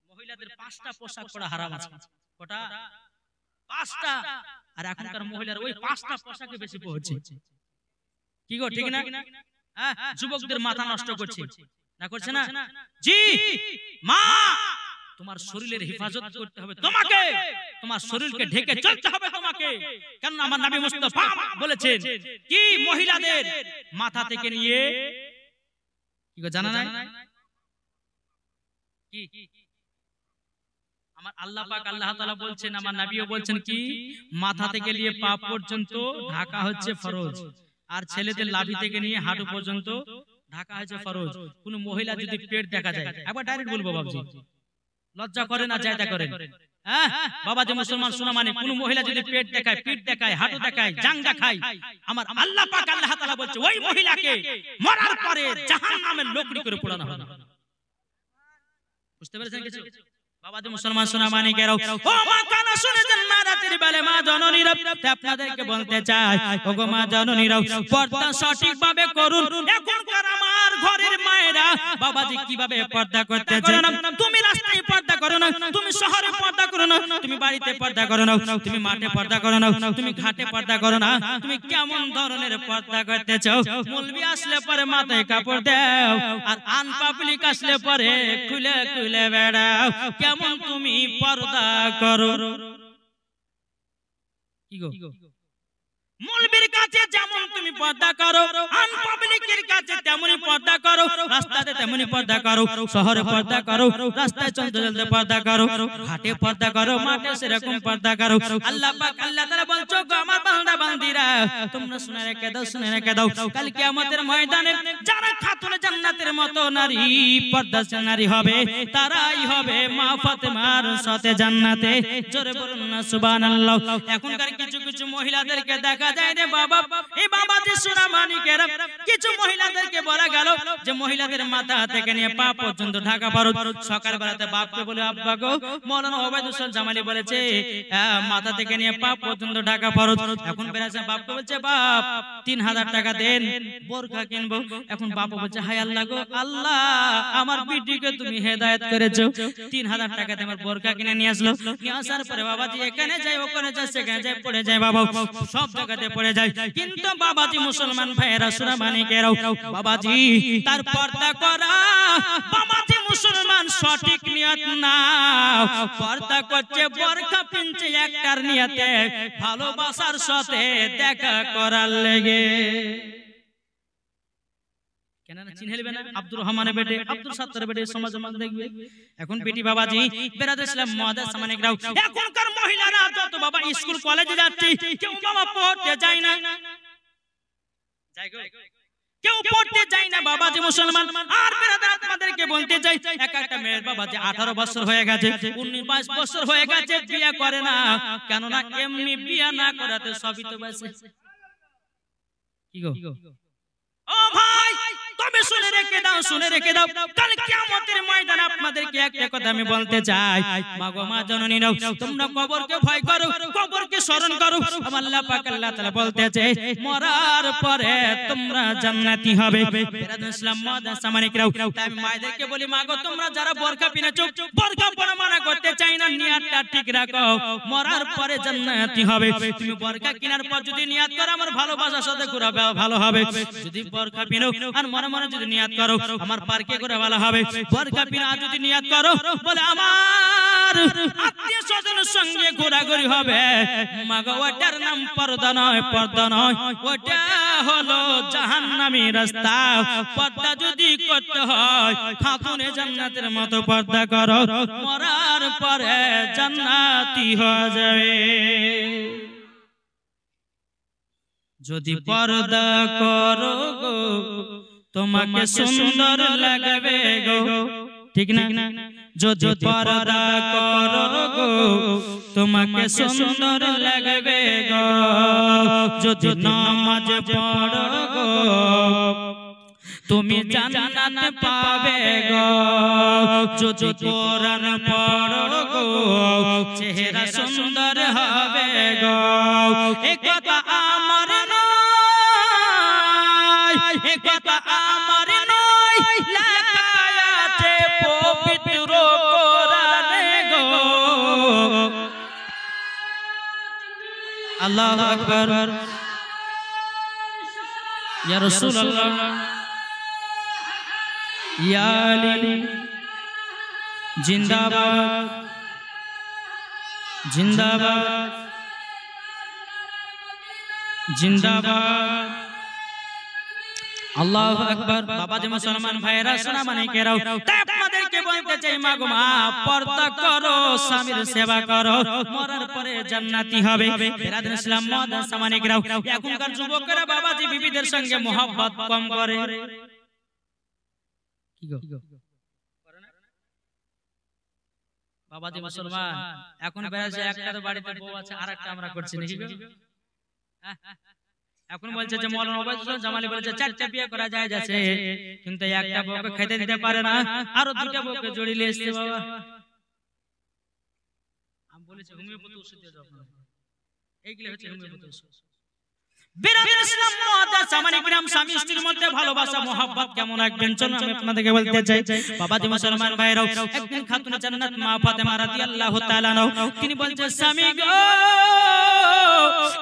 [SPEAKER 1] মহিলাদের 5টা পোশাক পরা হারাম আছে। কটা? 5টা। আর এখনকার মহিলার ওই 5টা পোশাকে বেশি পড়ছে। কি গো ঠিক না? হ্যাঁ, যুবকদের মাথা নষ্ট করছে না, করছে না? জি মা, তোমার শরীরের হেফাজত করতে হবে তোমাকে, তোমার শরীরকে ঢেকে চলতে হবে তোমাকে। কারণ আমার নবী মুস্তাফা বলেছেন কি মহিলাদের মাথা থেকে নিয়ে কি গো জানা নাই? কি আমার আল্লাহ পাক আল্লাহ তাআলা বলছেন, আমার নবীও বলছেন কি মাথা থেকে নিয়ে পা পর্যন্ত ঢাকা হচ্ছে ফরজ, আর ছেলেদের লাভি থেকে নিয়ে হাঁটু পর্যন্ত ঢাকা হচ্ছে ফরজ। কোন মহিলা যদি পেট দেখা যায়, একবার ডাইরেক্ট বলবো বাবজি, লজ্জা করে না জায়দা করেন? হ্যাঁ বাবাজি মুসলমান শোনা, মানে কোন মহিলা যদি পেট দেখায়, পিঠ দেখায়, হাঁটু দেখায়, জাং দেখায়, আমার আল্লাহ পাক আল্লাহ তাআলা বলছে ওই মহিলাকে মরার পরে জাহান্নামের লোকড়ি করে পোড়ানো হবে। বুঝতে পেরেছেন কিছু? বাবাজি মুসলমান শোনা মানে কেরাও, ও মা কানা শুনেছেন মা রাতের বেলা মা জননীরা, আপনাদেরকে বলতে চাই ও গো মা জননীরা, পর্দা সঠিকভাবে করুন। এখনকার আমার ঘরের মায়েরা বাবাজি কিভাবে পর্দা করতে চায় না, তুমি রাস্তায় পর্দা করো না, তুমি শহরে পর্দা করো না, তুমি বাড়িতে পর্দা করো না, তুমি মাঠে পর্দা করো না, তুমি ঘাটে পর্দা করো না, তুমি কেমন ধরনের পর্দা করতে চাও? মৌলবি আসলে পরে মাথায় কাপড় দাও, আর আনপাবলিক আসলে পরে খুলে খুলে বেড়াও। কেমন তুমি পর্দা করো? কি গো মৌলবীর কাছে যেমন তুমি পর্দা করো, আনপাবলিকের কাছে তেমনি পর্দা করো, রাস্তাতে তেমনি পর্দা করো, শহরে পর্দা করো, রাস্তায় চলতে চলতে পর্দা করো, ঘাটে পর্দা করো, মাঠে সেরকম পর্দা করো। আল্লাহ পাক আল্লাহ তাআলা বলছো গো আমার বান্দা বান্দীরা, তোমরা শুনে রেখে দাও, শুনে রেখে দাও, কাল কিয়ামতের ময়দানে যারা খাতুনে জান্নাতের মতো নারী পর্দাশীল নারী হবে, তারাই হবে মা ফাতেমার সাথে জান্নাতে। জোরে বলুন না সুবহানাল্লাহ। এখনকার কিছু কিছু মহিলাদেরকে দেখা যায় রে বাবা, এই বাবাজি সোনা মানিকেরা, কিছু মহিলাদেরকে বলা গেল যে মহিলাদের মাথা থেকে নিয়ে পা পর্যন্ত ঢাকা ফরজ। সকাল বেলাতে বাপকে বলে আব্বা গো, মাওলানা ওবায়দুল জামালি বলেছে মাথা থেকে নিয়ে পা পর্যন্ত ঢাকা ফরজ। এখন বেরাছে বাপকে বলছে বাপ 3000 টাকা দেন বোরকা কিনবো। এখন বাপ বলছে হায় আল্লাহ গো, আল্লাহ আমার বিটিকে তুমি হেদায়েত করেছো, 3000 টাকা দিয়ে আমার বোরকা কিনে নিয়ে আসলো। নিয়ে আসার পরে বাবাজি এখানে যাই ওখানে যাই সেখানে যাই পড়ে যায়, বাবা সব জায়গাতে পড়ে যায়। কিন্তু বাবাজি মুসলমান ভাইয়েরা সোনা মানিকেরাও, বাবাজি তার পর্দা করা বাবাজি মুসলমান সঠিক নিয়ত না, পর্দা করছে বোরকা পিনছে একটার নিয়তে ভালোবাসার সাথে দেখা করার লেগে। কেন না চিনহেলবে না? আব্দুর রহমানের বেটে, আব্দুল সাত্তারের বেটে সমাজ মান দেখবে। এখন বেটি বাবাজি বেরাদুল ইসলাম মুআদ্দাস সামানিকরাও, এখনকার মহিলারা যত বাবা স্কুল কলেজে যাচ্ছে, কেউ বাবা পড়তে যায় না, যাই গো কেউ পড়তে যায় না বাবাজি মুসলমান। আর বেরাদার আপনাদেরকে বলতে চাই, এক একটা মেয়ের বাবাজি 18 বছর হয়ে গেছে, 19-22 বছর হয়ে গেছে, বিয়ে করে না। কেন না? এমনি বিয়ে না করাতে সবই তো বাসে। কি গো ও ভাই, তবে শুনে রেখে দাও কাল কিয়ামতের ময়দানে আপনাদেরকে একটা কথা আমি বলতে চাই, মাগো মা জননী নাও, তোমরা কবরকে ভয় করো, কবরকে স্মরণ করো। আমার আল্লাহ পাক আল্লাহ তাআলা বলতেছে মরার পরে তোমরা জান্নাতি হবে। বেরাদুল ইসলাম মাদাস সামানিকরাও, তাই আমি মায়েদেরকে বলি মাগো তোমরা যারা বোরকা পিনেছো, বোরকা পরা মানা করতে চাই না, নিয়তটা ঠিক রাখো, মরার পরে জান্নাতি হবে। তুমি বোরকা কেনার পর যদি নিয়ত করো আমার ভালোবাসার সাথে ঘুরাবে ভালো হবে, যদি বোরকা পিনো আর মনে মনে যদি নিয়ত করো আমার পার্কে করে ভালো হবে, বোরকা পিনা যদি নিয়ত করো বলে আমার আত্মীয় স্বজনের সঙ্গে ঘোরাঘুরি হবে, মাগো ওটার নাম পর্দা নয়, ওটা হলো জাহান্নামী রাস্তা। পর্দা যদি করতে হয় খাতুনে জান্নাতের মতো পর্দা করো, মরার পরে জান্নাতি হয়ে যাবে। যদি পর্দা করো গো তোমাকে সুন্দর লাগবে গো, ঠিক না? যদি পর্দা করো গো তোমাকে সুন্দর লাগবে গো, যদি নামাজ পড়ো গো তুমি জান্নাত পাবে গো, যদি কোরআন পড়ো গো চেহারা সুন্দর হবে গো। এ কথা আমার নয়, এ কথা আমার নয়, লেখা আছে পবিত্র কোরআনে গো। আল্লাহু আকবার, ইয়া রাসূলুল্লাহ, ইয়া আলী জিন্দাবাদ, জিন্দাবাদ, জিন্দাবাদ, আল্লাহু আকবার। বাবাজি মুসলমান ভাইরা শোনা মানে কেরাও, তাই আপনাদেরকে বলতে চাই মাগো মা পর্দা করো, স্বামীর সেবা করো, মরার পরে জান্নাতি হবে। বেরাদুল ইসলাম মাদাস সামানে কেরাও, এখনকার যুবকেরা বাবাজি বিবিদের সঙ্গে মোহাব্বত কম করে। কি গো করে না বাবাজি মুসলমান? এখন বেরাজে একটা তো বাড়িতে বউ আছে, আরেকটা আমরা করছি নাকি গো? এখন বলছে যে মৌলানা ওবায়দুল্লাহ জামালি বলেছে চারটা বিয়ে করা যায় যাচ্ছে, কিন্তু একটা বউকে খেতে দিতে পারে না, আরো দুটো বউকে জড়িয়ে এসেছে। বাবা আমি বলেছি হোমিওপ্যাথি ওষুধ দিয়ে দাও আপনারা, এইগুলো হচ্ছে হোমিওপ্যাথি ওষুধ। বেরাদুল ইসলাম মুআদ্দাস সামানি কিরাম, স্বামী স্ত্রীর মধ্যে ভালোবাসা মোহাব্বত কেমন রাখবেন চলুন আমি আপনাদেরকে বলতে চাই। বাবাজি মুসলমান ভাইরাও, একদিন খাতুনে জান্নাত মা ফাতেমা রাদিয়াল্লাহু তাআলা আনহা তিনি বলছেন স্বামী গো,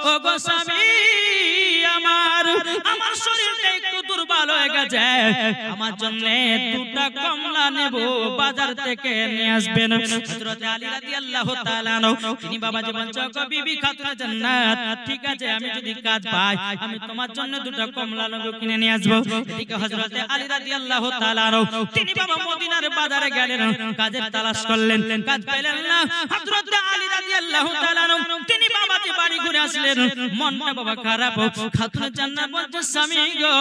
[SPEAKER 1] ও গো স্বামী আমার, আমার শরীরটা একটু দুর্বল হয়ে গেছে, আমার জন্য দুটো কমলা নেব, বাজার থেকে নিয়ে আসবেন। হযরত আলী রাদিয়াল্লাহু তাআলা আনহু তিনি বাবাজি বলছেন গো বিবি খাতুনে জান্নাত, ঠিক আছে আমি যদি কাজ পাই আমি তোমার জন্য দুটো কমলা নেব, কিনে নিয়ে আসবো। এদিকে হযরত আলী রাদিয়াল্লাহু তাআলা আনহু তিনি বাবা মদিনার বাজারে গেলেন, কাজের তালাশ করলেন, কাজ পেলেন না। হযরত আলী রাদিয়াল্লাহু তাআলা আনহু তিনি বাবাজি বাড়ি ঘুরে আসলেন, মনটা বাবা খারাপ। খাতুনে জান্নাত বলছে স্বামী গো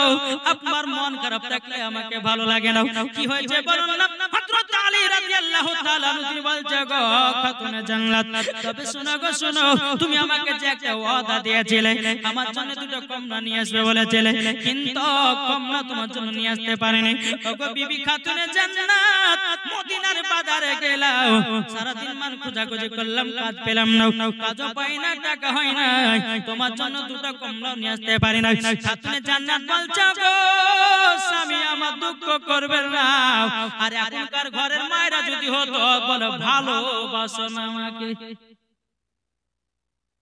[SPEAKER 1] আপনার মন খারাপ থাকলে আমাকে ভালো লাগে না, কি হয়েছে বলুন না। হযরত আলী রাদিয়াল্লাহু তাআলা আনহু তিনি বলছে গো খাতুনে জান্নাত, তবে শোনো গো শোনো, তুমি আমাকে যে একটা ওয়াদা দিয়েছিলে আমার জন্য দুটো কমলা নিয়ে আসবে বলেছিলে, কিন্তু কমলা তোমার জন্য নিয়ে আসতে পারিনি। ওগো বিবি খাতুনে জান্নাত, মদিনার বাজারে গেলাম, সারা দিন মান খোঁজাখুঁজি করলাম, কাজ পেলাম না, কাজও পাই না, টাকা হয় না, তোমার জন্য দুটো কমলা নিয়ে আসতে পারি না। খাতুনে জান্নাত বলছে গো স্বামী আমার দুঃখ করবেন না, আর এখনকার ঘরের মায়েরা যদি হতো বলো ভালোবাসো না আমাকে,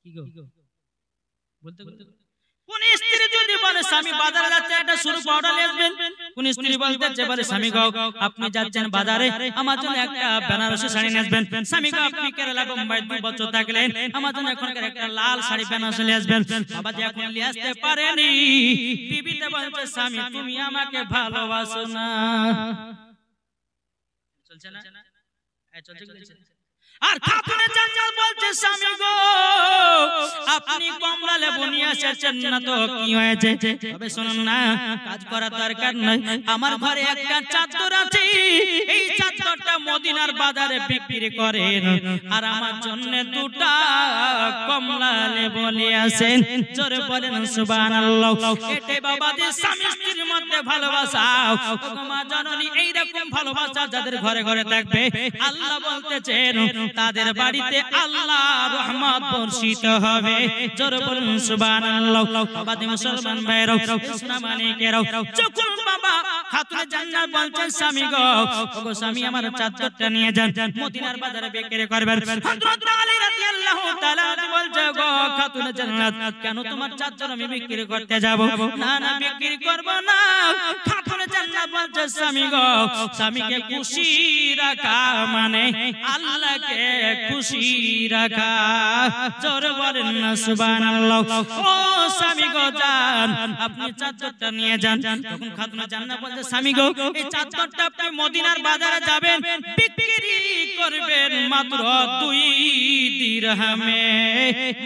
[SPEAKER 1] কি গো বলতে বলতে কোন স্ত্রী যদি বলে স্বামী বাজারে যাচ্ছে একটা সুরু পাউডার নিয়ে আসবেন, কোন স্ত্রী বলতে বলে স্বামী গো আপনি যাচ্ছেন বাজারে আমার জন্য একটা বেনারসি শাড়ি নিয়ে আসবেন, স্বামী গো আপনি কেরালা বোম্বাই 2 বছর থাকলেন আমার জন্য এখনকার একটা লাল শাড়ি বেনারসি নিয়ে আসবেন। বাবাজি এখন নিয়ে আসতে পারেনি, বিবিতে বলছে স্বামী তুমি আমাকে ভালোবাসো না, চলছে না? চলছে। আর খাতুনে জান্নাত বলছে স্বামী গো আপনি কমলা লেবু নিয়ে এসেছেন না তো কি হয়েছে, তবে শুনুন না কাজ করার দরকার নাই, আমার ঘরে একটা চাদর আছে, এই চাদরটা মদিনার বাজারে বিক্রি করেন আর আমার জন্য দুটা কমলা লেবু নিয়ে আসেন জোরে বলেন সুবহানাল্লাহ এটাই বাবাজি স্বামী স্ত্রীর মধ্যে ভালোবাসা মা জননী এইরকম ভালোবাসা যাদের ঘরে ঘরে থাকবে আল্লাহ বলতেছেন তাদের বাড়িতে আল্লাহ রহমত বর্ষিত হবে জোরে বলেন সুবহানাল্লাহ বাবাজি মুসলমান ভাইরা ইসলাম মানিকেরা যখন বাবা খাতুনে জান্নাত বলছেন স্বামী গো ওগো স্বামী আমার চাদরটা নিয়ে যান মদিনার বাজারে বিক্রি করবেন হযরত আলী রাদিয়াল্লাহু তাআলা বলছে গো খাতুনে জান্নাত কেন তোমার চাদর আমি বিক্রি করতে যাব না না বিক্রি করব না খাতুনে জান্নাত বলছে স্বামী গো স্বামীকে খুশি রাখা মানে আল্লাহকে খুশি রাখা জোরে বলেন না সুবহানাল্লাহ ও স্বামী গো যান আপনি চাদরটা নিয়ে যান তখন খাতুনে জান্নাত বলছে স্বামী গো এই চাদরটা আপনি মদিনার বাজারে যাবেন বিক্রি করবেন মাত্র 2 দিরহামে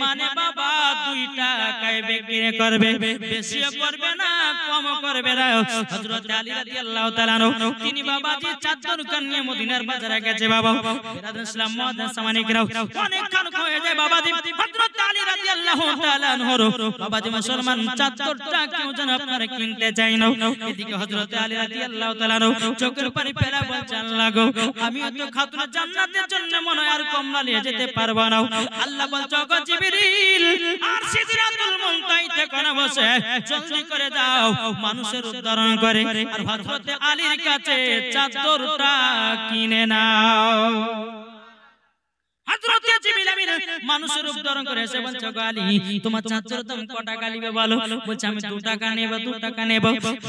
[SPEAKER 1] মানে বাবা 2 টাকায় বিক্রি করবে বেশিও করবে না কম করবে না হযরত আলী রাদিয়াল্লাহু তাআলা তিনি বাবাজি চাদর নিয়ে মদিনার বাজারে গেছে বাবা বিরাদর ইসলাম মুআজ্জাজ সামানিকরাও অনেক খান হয়ে যায় বাবাজি হযরত আলী রাদিয়াল্লাহু তাআলা বাবাজি মুসলমান চাদরটা কেউ যেন আপনারা কিনতে চাই না এদিকে হযরত আলী রাদিয়াল্লাহু তাআলা চোখের পানি ফেলা বলছে আল্লাহ গো আমি তো খাতুনে জান্নাতের জন্য মনে হয় আর কমলা নিয়ে যেতে পারবো না আল্লাহ বলছে গো জিবরিল আর সিদরাতুল মুনতাহিতে কোন বসে জলদি করে যাও মানুষের উদ্ধারণ করে আর হযরত আলীর কাছে চাদরটা কিনে নাও হযরত জিবরিল আমিন মানুষের উদ্ধারণ করে এসে বলছে গো আলী তোমার চাদর দাম কত টাকা নিবে বলো বলছে আমি 2 টাকা নেব 2 টাকা নেব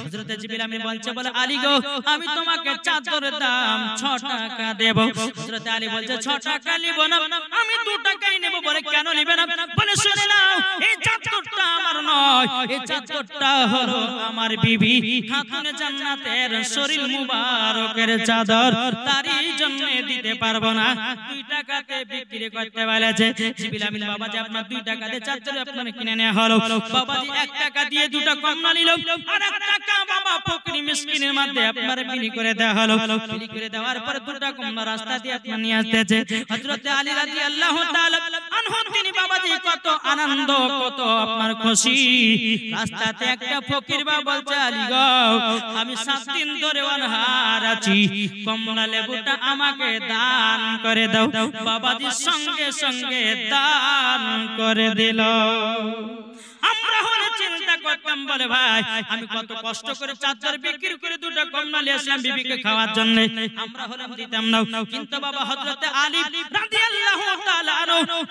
[SPEAKER 1] হযরত জিবরিল আমিন বলছে বলে আলী গো আমি তোমাকে চাদরের দাম 6 টাকা দেব হযরত আলী বলছে 6 টাকা নিব না আমি 2 টাকাই নেব বলে কেন নেবে না বলে শুনে নাও এই চাদরটা আমার নয় এই চাদরটা হলো আমার বিবি খাতুনে জান্নাতের শরীর মুবারকের চাদর তারই জন্য দিতে পারবো না 2 টাকাতে বিক্রি করতে বলেছে জিবরিল আমিন বাবাজি আপনার 2 টাকাতে চাদর আপনার কিনে নেওয়া হলো বাবাজি 1 টাকা দিয়ে 2টা কমলা নিল আর 1 টাকা বাবা ফকির মিসকিনের মধ্যে আপনার বিলি করে দেওয়া হলো বিলি করে দেওয়ার পর 2টা কমলা রাস্তা দিয়ে আপনি নিয়ে আসতেছে হযরত আলী রাদিয়াল্লাহু তাআলা আনহু তিনি বাবাজি কত আনন্দ কত আপনার খুশি রাস্তাতে একটা ফকির বাবা বলছে আলী গো আমি 7 দিন ধরে অনাহার আছি কমলা লেবুটা আমাকে দান করে দাও বাবাজি সঙ্গে সঙ্গে দান করে দিল আমরা হলে চিন্তা করতাম বলে ভাই আমি কত কষ্ট করে চাদর বিক্রি করে 2টা কমলা নিয়ে আসলাম বিবিকে খাওয়ার জন্য আমরা হলাম দিতাম না কিন্তু বাবা হযরত আলী রাদিয়াল্লাহু তাআলা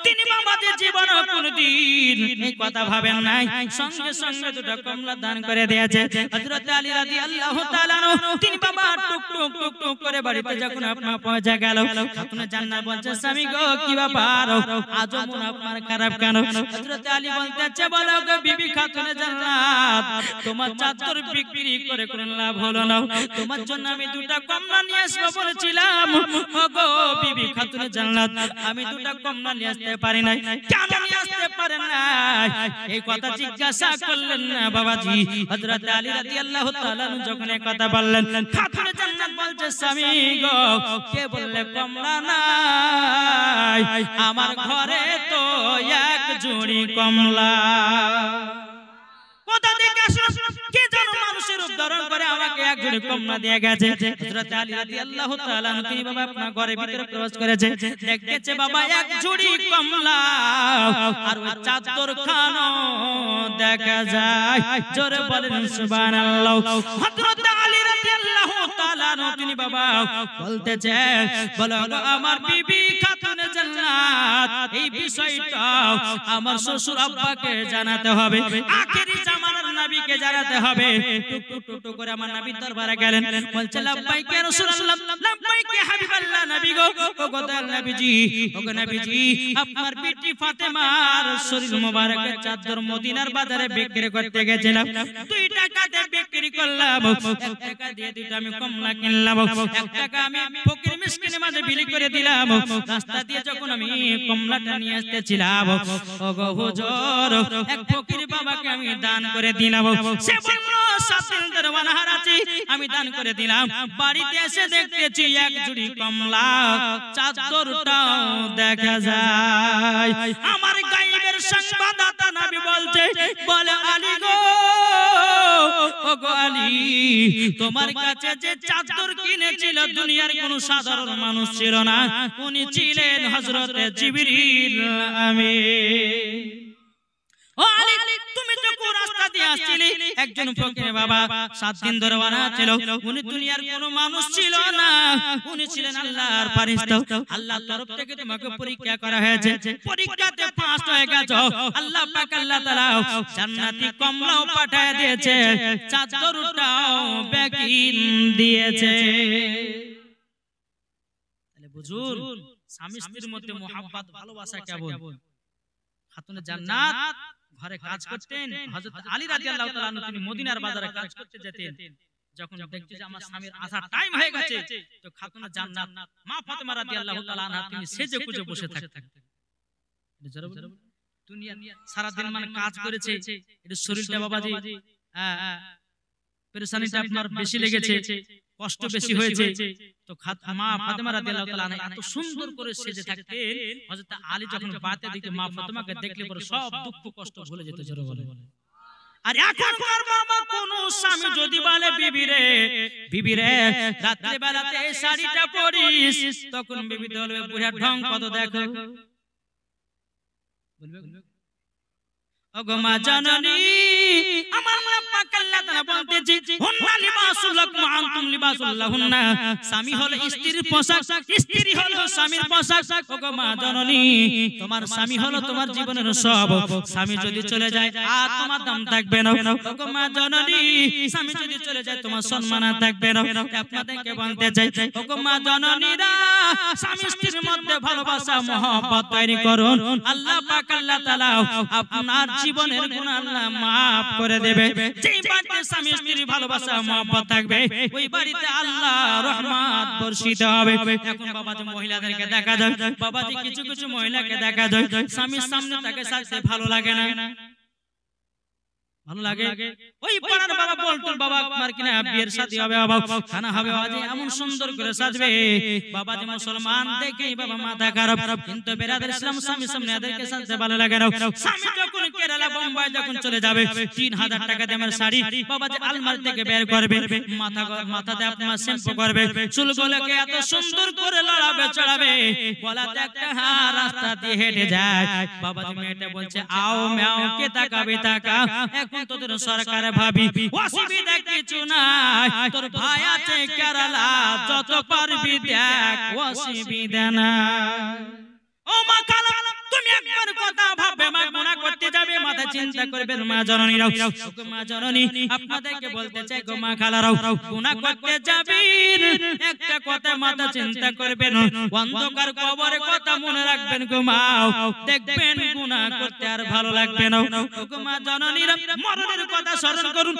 [SPEAKER 1] তিনি বাবাজি জীবনে কোনদিন এই কথা ভাবেন নাই সঙ্গে সঙ্গে 2টা কমলা দান করে দিয়েছে হযরত আলী রাদিয়াল্লাহু তাআলা তিনি বাবা টুক টুক টুক টুক করে বাড়িতে যখন আপনার পৌঁছে গেল খাতুনে জান্নাত বলছে স্বামী গো কি ব্যাপার আজ মন আপনার খারাপ কেন হযরত আলী বলতেছে বলো গো বিবি খাতুনে জান্নাত তোমার চাদর বিক্রি করে কোন লাভ হলো না তোমার জন্য আমি 2টা কমলা নিয়ে আসব বলেছিলাম ওগো বিবি খাতুনে জান্নাত আমি 2টা কমলা নিয়ে আসতে পারি নাই কেন নিয়ে আসতে পারেন না এই কথা জিজ্ঞাসা করলেন না বাবাজি হযরত আলী রাদিয়াল্লাহু তাআলা যখন এই কথা বললেন খাতুনে জান্নাত বলছে স্বামী গো কে বললে কমলা নাই আমার ঘরে তো 1 জুড়ি কমলা কথা দেখে আসো কে জানো মানুষের উদ্ধারণ করে আমাকে 1 জুড়ি কমলা দিয়ে গেছে হযরত আলী রাদিয়াল্লাহু তাআলা তিনি বাবা আপনার ঘরের ভিতরে প্রবেশ করেছে দেখতেছে বাবা 1 জুড়ি কমলা আর ওই চাদর খানো দেখা যায় জোরে বলেন সুবহানাল্লাহ হযরত আলী রাদিয়াল্লাহু তাআলা তিনি বাবা বলতেছে বলো আমার বিবি খাতুনে জান্নাত এই বিষয়টা আমার শ্বশুর আব্বাকে জানাতে হবে আখেরি জামানার নবীকে জানাতে হবে টুক টুক টুক করে আমার নবীর দরবারে গেলেন বলছে লাব্বাইক ইয়া রাসূলুল্লাহ লাব্বাইক ইয়া হাবিবাল্লাহ নবী গো ও গোদাল নবীজি ও নবীজি আপনার বিটি ফাতেমার শরীর মোবারকের চাদর মদিনার বাজারে বিক্রি করতে গেছিলাম 2 টাকাতে বিক্রি করলাম, 1 টাকা দিয়ে দুটো আমি কমলা কিনলাম, 1 টাকা আমি ফকির মিসকিনের মাঝে বিলি করে দিলাম। রাস্তা দিয়ে যখন আমি কমলাটা নিয়ে আসতেছিলাম, ওগো হুজুর, এক ফকির বাবাকে আমি দান করে দিলাম। সে বলল 7 দিন ধরে অনাহার আছি, আমি দান করে দিলাম। বাড়িতে এসে দেখতেছি এক জুড়ি কমলা, চাদরটাও দেখা যায়। আমার গায়েবের সংবাদদাতা নবী বলছে, বলে আলী গো, ওগো আলী, তোমার কাছে যে চাদর কিনেছিল দুনিয়ার কোন সাধারণ মানুষ ছিল না, উনি ছিলেন হযরতে জিবরিল আমিন। ও আলী, তুমি যখন রাস্তা দিয়ে আসছিলে, একজন ফকির বাবা 7 দিন ধরে অনাহার ছিল, উনি দুনিয়ার কোনো মানুষ ছিল না, উনি ছিলেন আল্লাহর ফেরেশতা। আল্লাহর তরফ থেকে তোমাকে পরীক্ষা করা হয়েছে, পরীক্ষাতে পাস হয়ে গেছো। আল্লাহ পাক আল্লাহ তাআলা জান্নাতি কমলাও পাঠিয়ে দিয়েছে, চাদরটাও বেকিন দিয়েছে। তাহলে বুঝুন, স্বামী স্ত্রীর মধ্যে মোহাব্বত ভালোবাসা কেমন। খাতুনে জান্নাত ঘরে কাজ করতেন, হযরত আলী রাদিয়াল্লাহু তাআলা আনহু তিনি মদিনার বাজারে কাজ করতে যেতেন। যখন দেখতে যে আমার স্বামীর আসার টাইম হয়ে গেছে, তো খাতুনে জান্নাত মা ফাতেমা রাদিয়াল্লাহু তাআলা আনহা তিনি সেজে গুজে বসে থাকতেন। দুনিয়া সারা দিন মানে কাজ করেছে, এটা শরীরটা বাবাজি পেরেশানিটা আপনার বেশি লেগেছে, কষ্ট বেশি হয়েছে, তো মা ফাতেমা রাদিয়াল্লাহু তাআলা আনহা এত সুন্দর করে সেজে থাকতেন। হযরত আলী যখন বাতে দিকে মা ফাতেমাকে দেখলে পরে সব দুঃখ কষ্ট ভুলে যেত। জোরে বলে। আর এখনকার বাবা কোন স্বামী যদি বলে বিবি রে রাত্রি বেলাতে এই শাড়িটা পরিস, তখন বিবি বলবে বুড়া ঢং কত দেখো। বলবে ওগো মা জননী, আমার মা পাক আল্লাহ তাআলা বলতেছে, হুন্না লিবাসুল লাকুম ওয়া আনতুম লিবাসুল লাহুন্না। স্বামী হলো স্ত্রীর পোশাক, স্ত্রী হলো স্বামীর পোশাক। ওগো মা জননী, তোমার স্বামী হলো তোমার জীবনের সব। স্বামী যদি চলে যায় আর তোমার দাম থাকবে না। ওগো মা জননী, স্বামী যদি চলে যায় তোমার সম্মান আর থাকবে না। আপনাদেরকে বলতে চাই, ওগো মা জননীরা, স্বামী স্ত্রীর মধ্যে ভালোবাসা মহব্বত তৈরি করুন। আল্লাহ পাক আল্লাহ তাআলা আপনার জীবনের গুনাহ আল্লাহ maaf করে দেবে। যেই বাড়িতে স্বামী স্ত্রীর ভালোবাসা মহব্বত থাকবে, ওই বাড়িতে আল্লাহ রহমত বর্ষিত হবে। এখন বাবাজি মহিলাদেরকে দেখা যায়, বাবাজি কিছু কিছু মহিলাকে দেখা যায় স্বামীর সামনে তাকে সাজতে ভালো লাগে না, ভালো লাগে। ওই পাড়ার বাবা বলতুল বাবা আমার কিনা বিয়ের শাদী হবে, বাবা খানা হবে, বাবাজি এমন সুন্দর করে সাজবে। বাবাজি মুসলমান দেখেই বাবা মাথা খারাপ, কিন্তু বেরাদার ইসলাম স্বামী সামনে এদেরকে সাজতে ভালো লাগে না। স্বামী যখন কেরালা বোম্বাই যখন চলে যাবে, 3000 টাকা দামের শাড়ি বাবাজি আলমারি থেকে বের করবে, মাথাতে আপনার শ্যাম্পু করবে, চুলগুলোকে এত সুন্দর করে লড়াবে চড়াবে, গলাতে একটা রাস্তা দিয়ে হেঁটে যায়। বাবাজি মেয়েটা বলছে আও ম্যাও কে তাকাবে তাকা, এখন তোদের সরকার ভাবি অসুবিধা কিছু নাই, তোর ভাই আছে কেরালা, যত পারবি দেখ অসুবিধা নাই। ও মা খালা, তুমি একবার কথা ভাববে, মা গুনাহ করতে যাবে মাথা চিন্তা করবে। মা জননীরাও, মা জননী আপনাদেরকে বলতে চাই গো মা খালারাও, গুনাহ করতে যাবেন একটা কথা মাথা চিন্তা করবেন, অন্ধকার কবরে কথা মনে রাখবেন গো মা, দেখবেন গুনাহ করতে আর ভালো লাগবে না। গো মা জননীরা মরণের কথা স্মরণ করুন।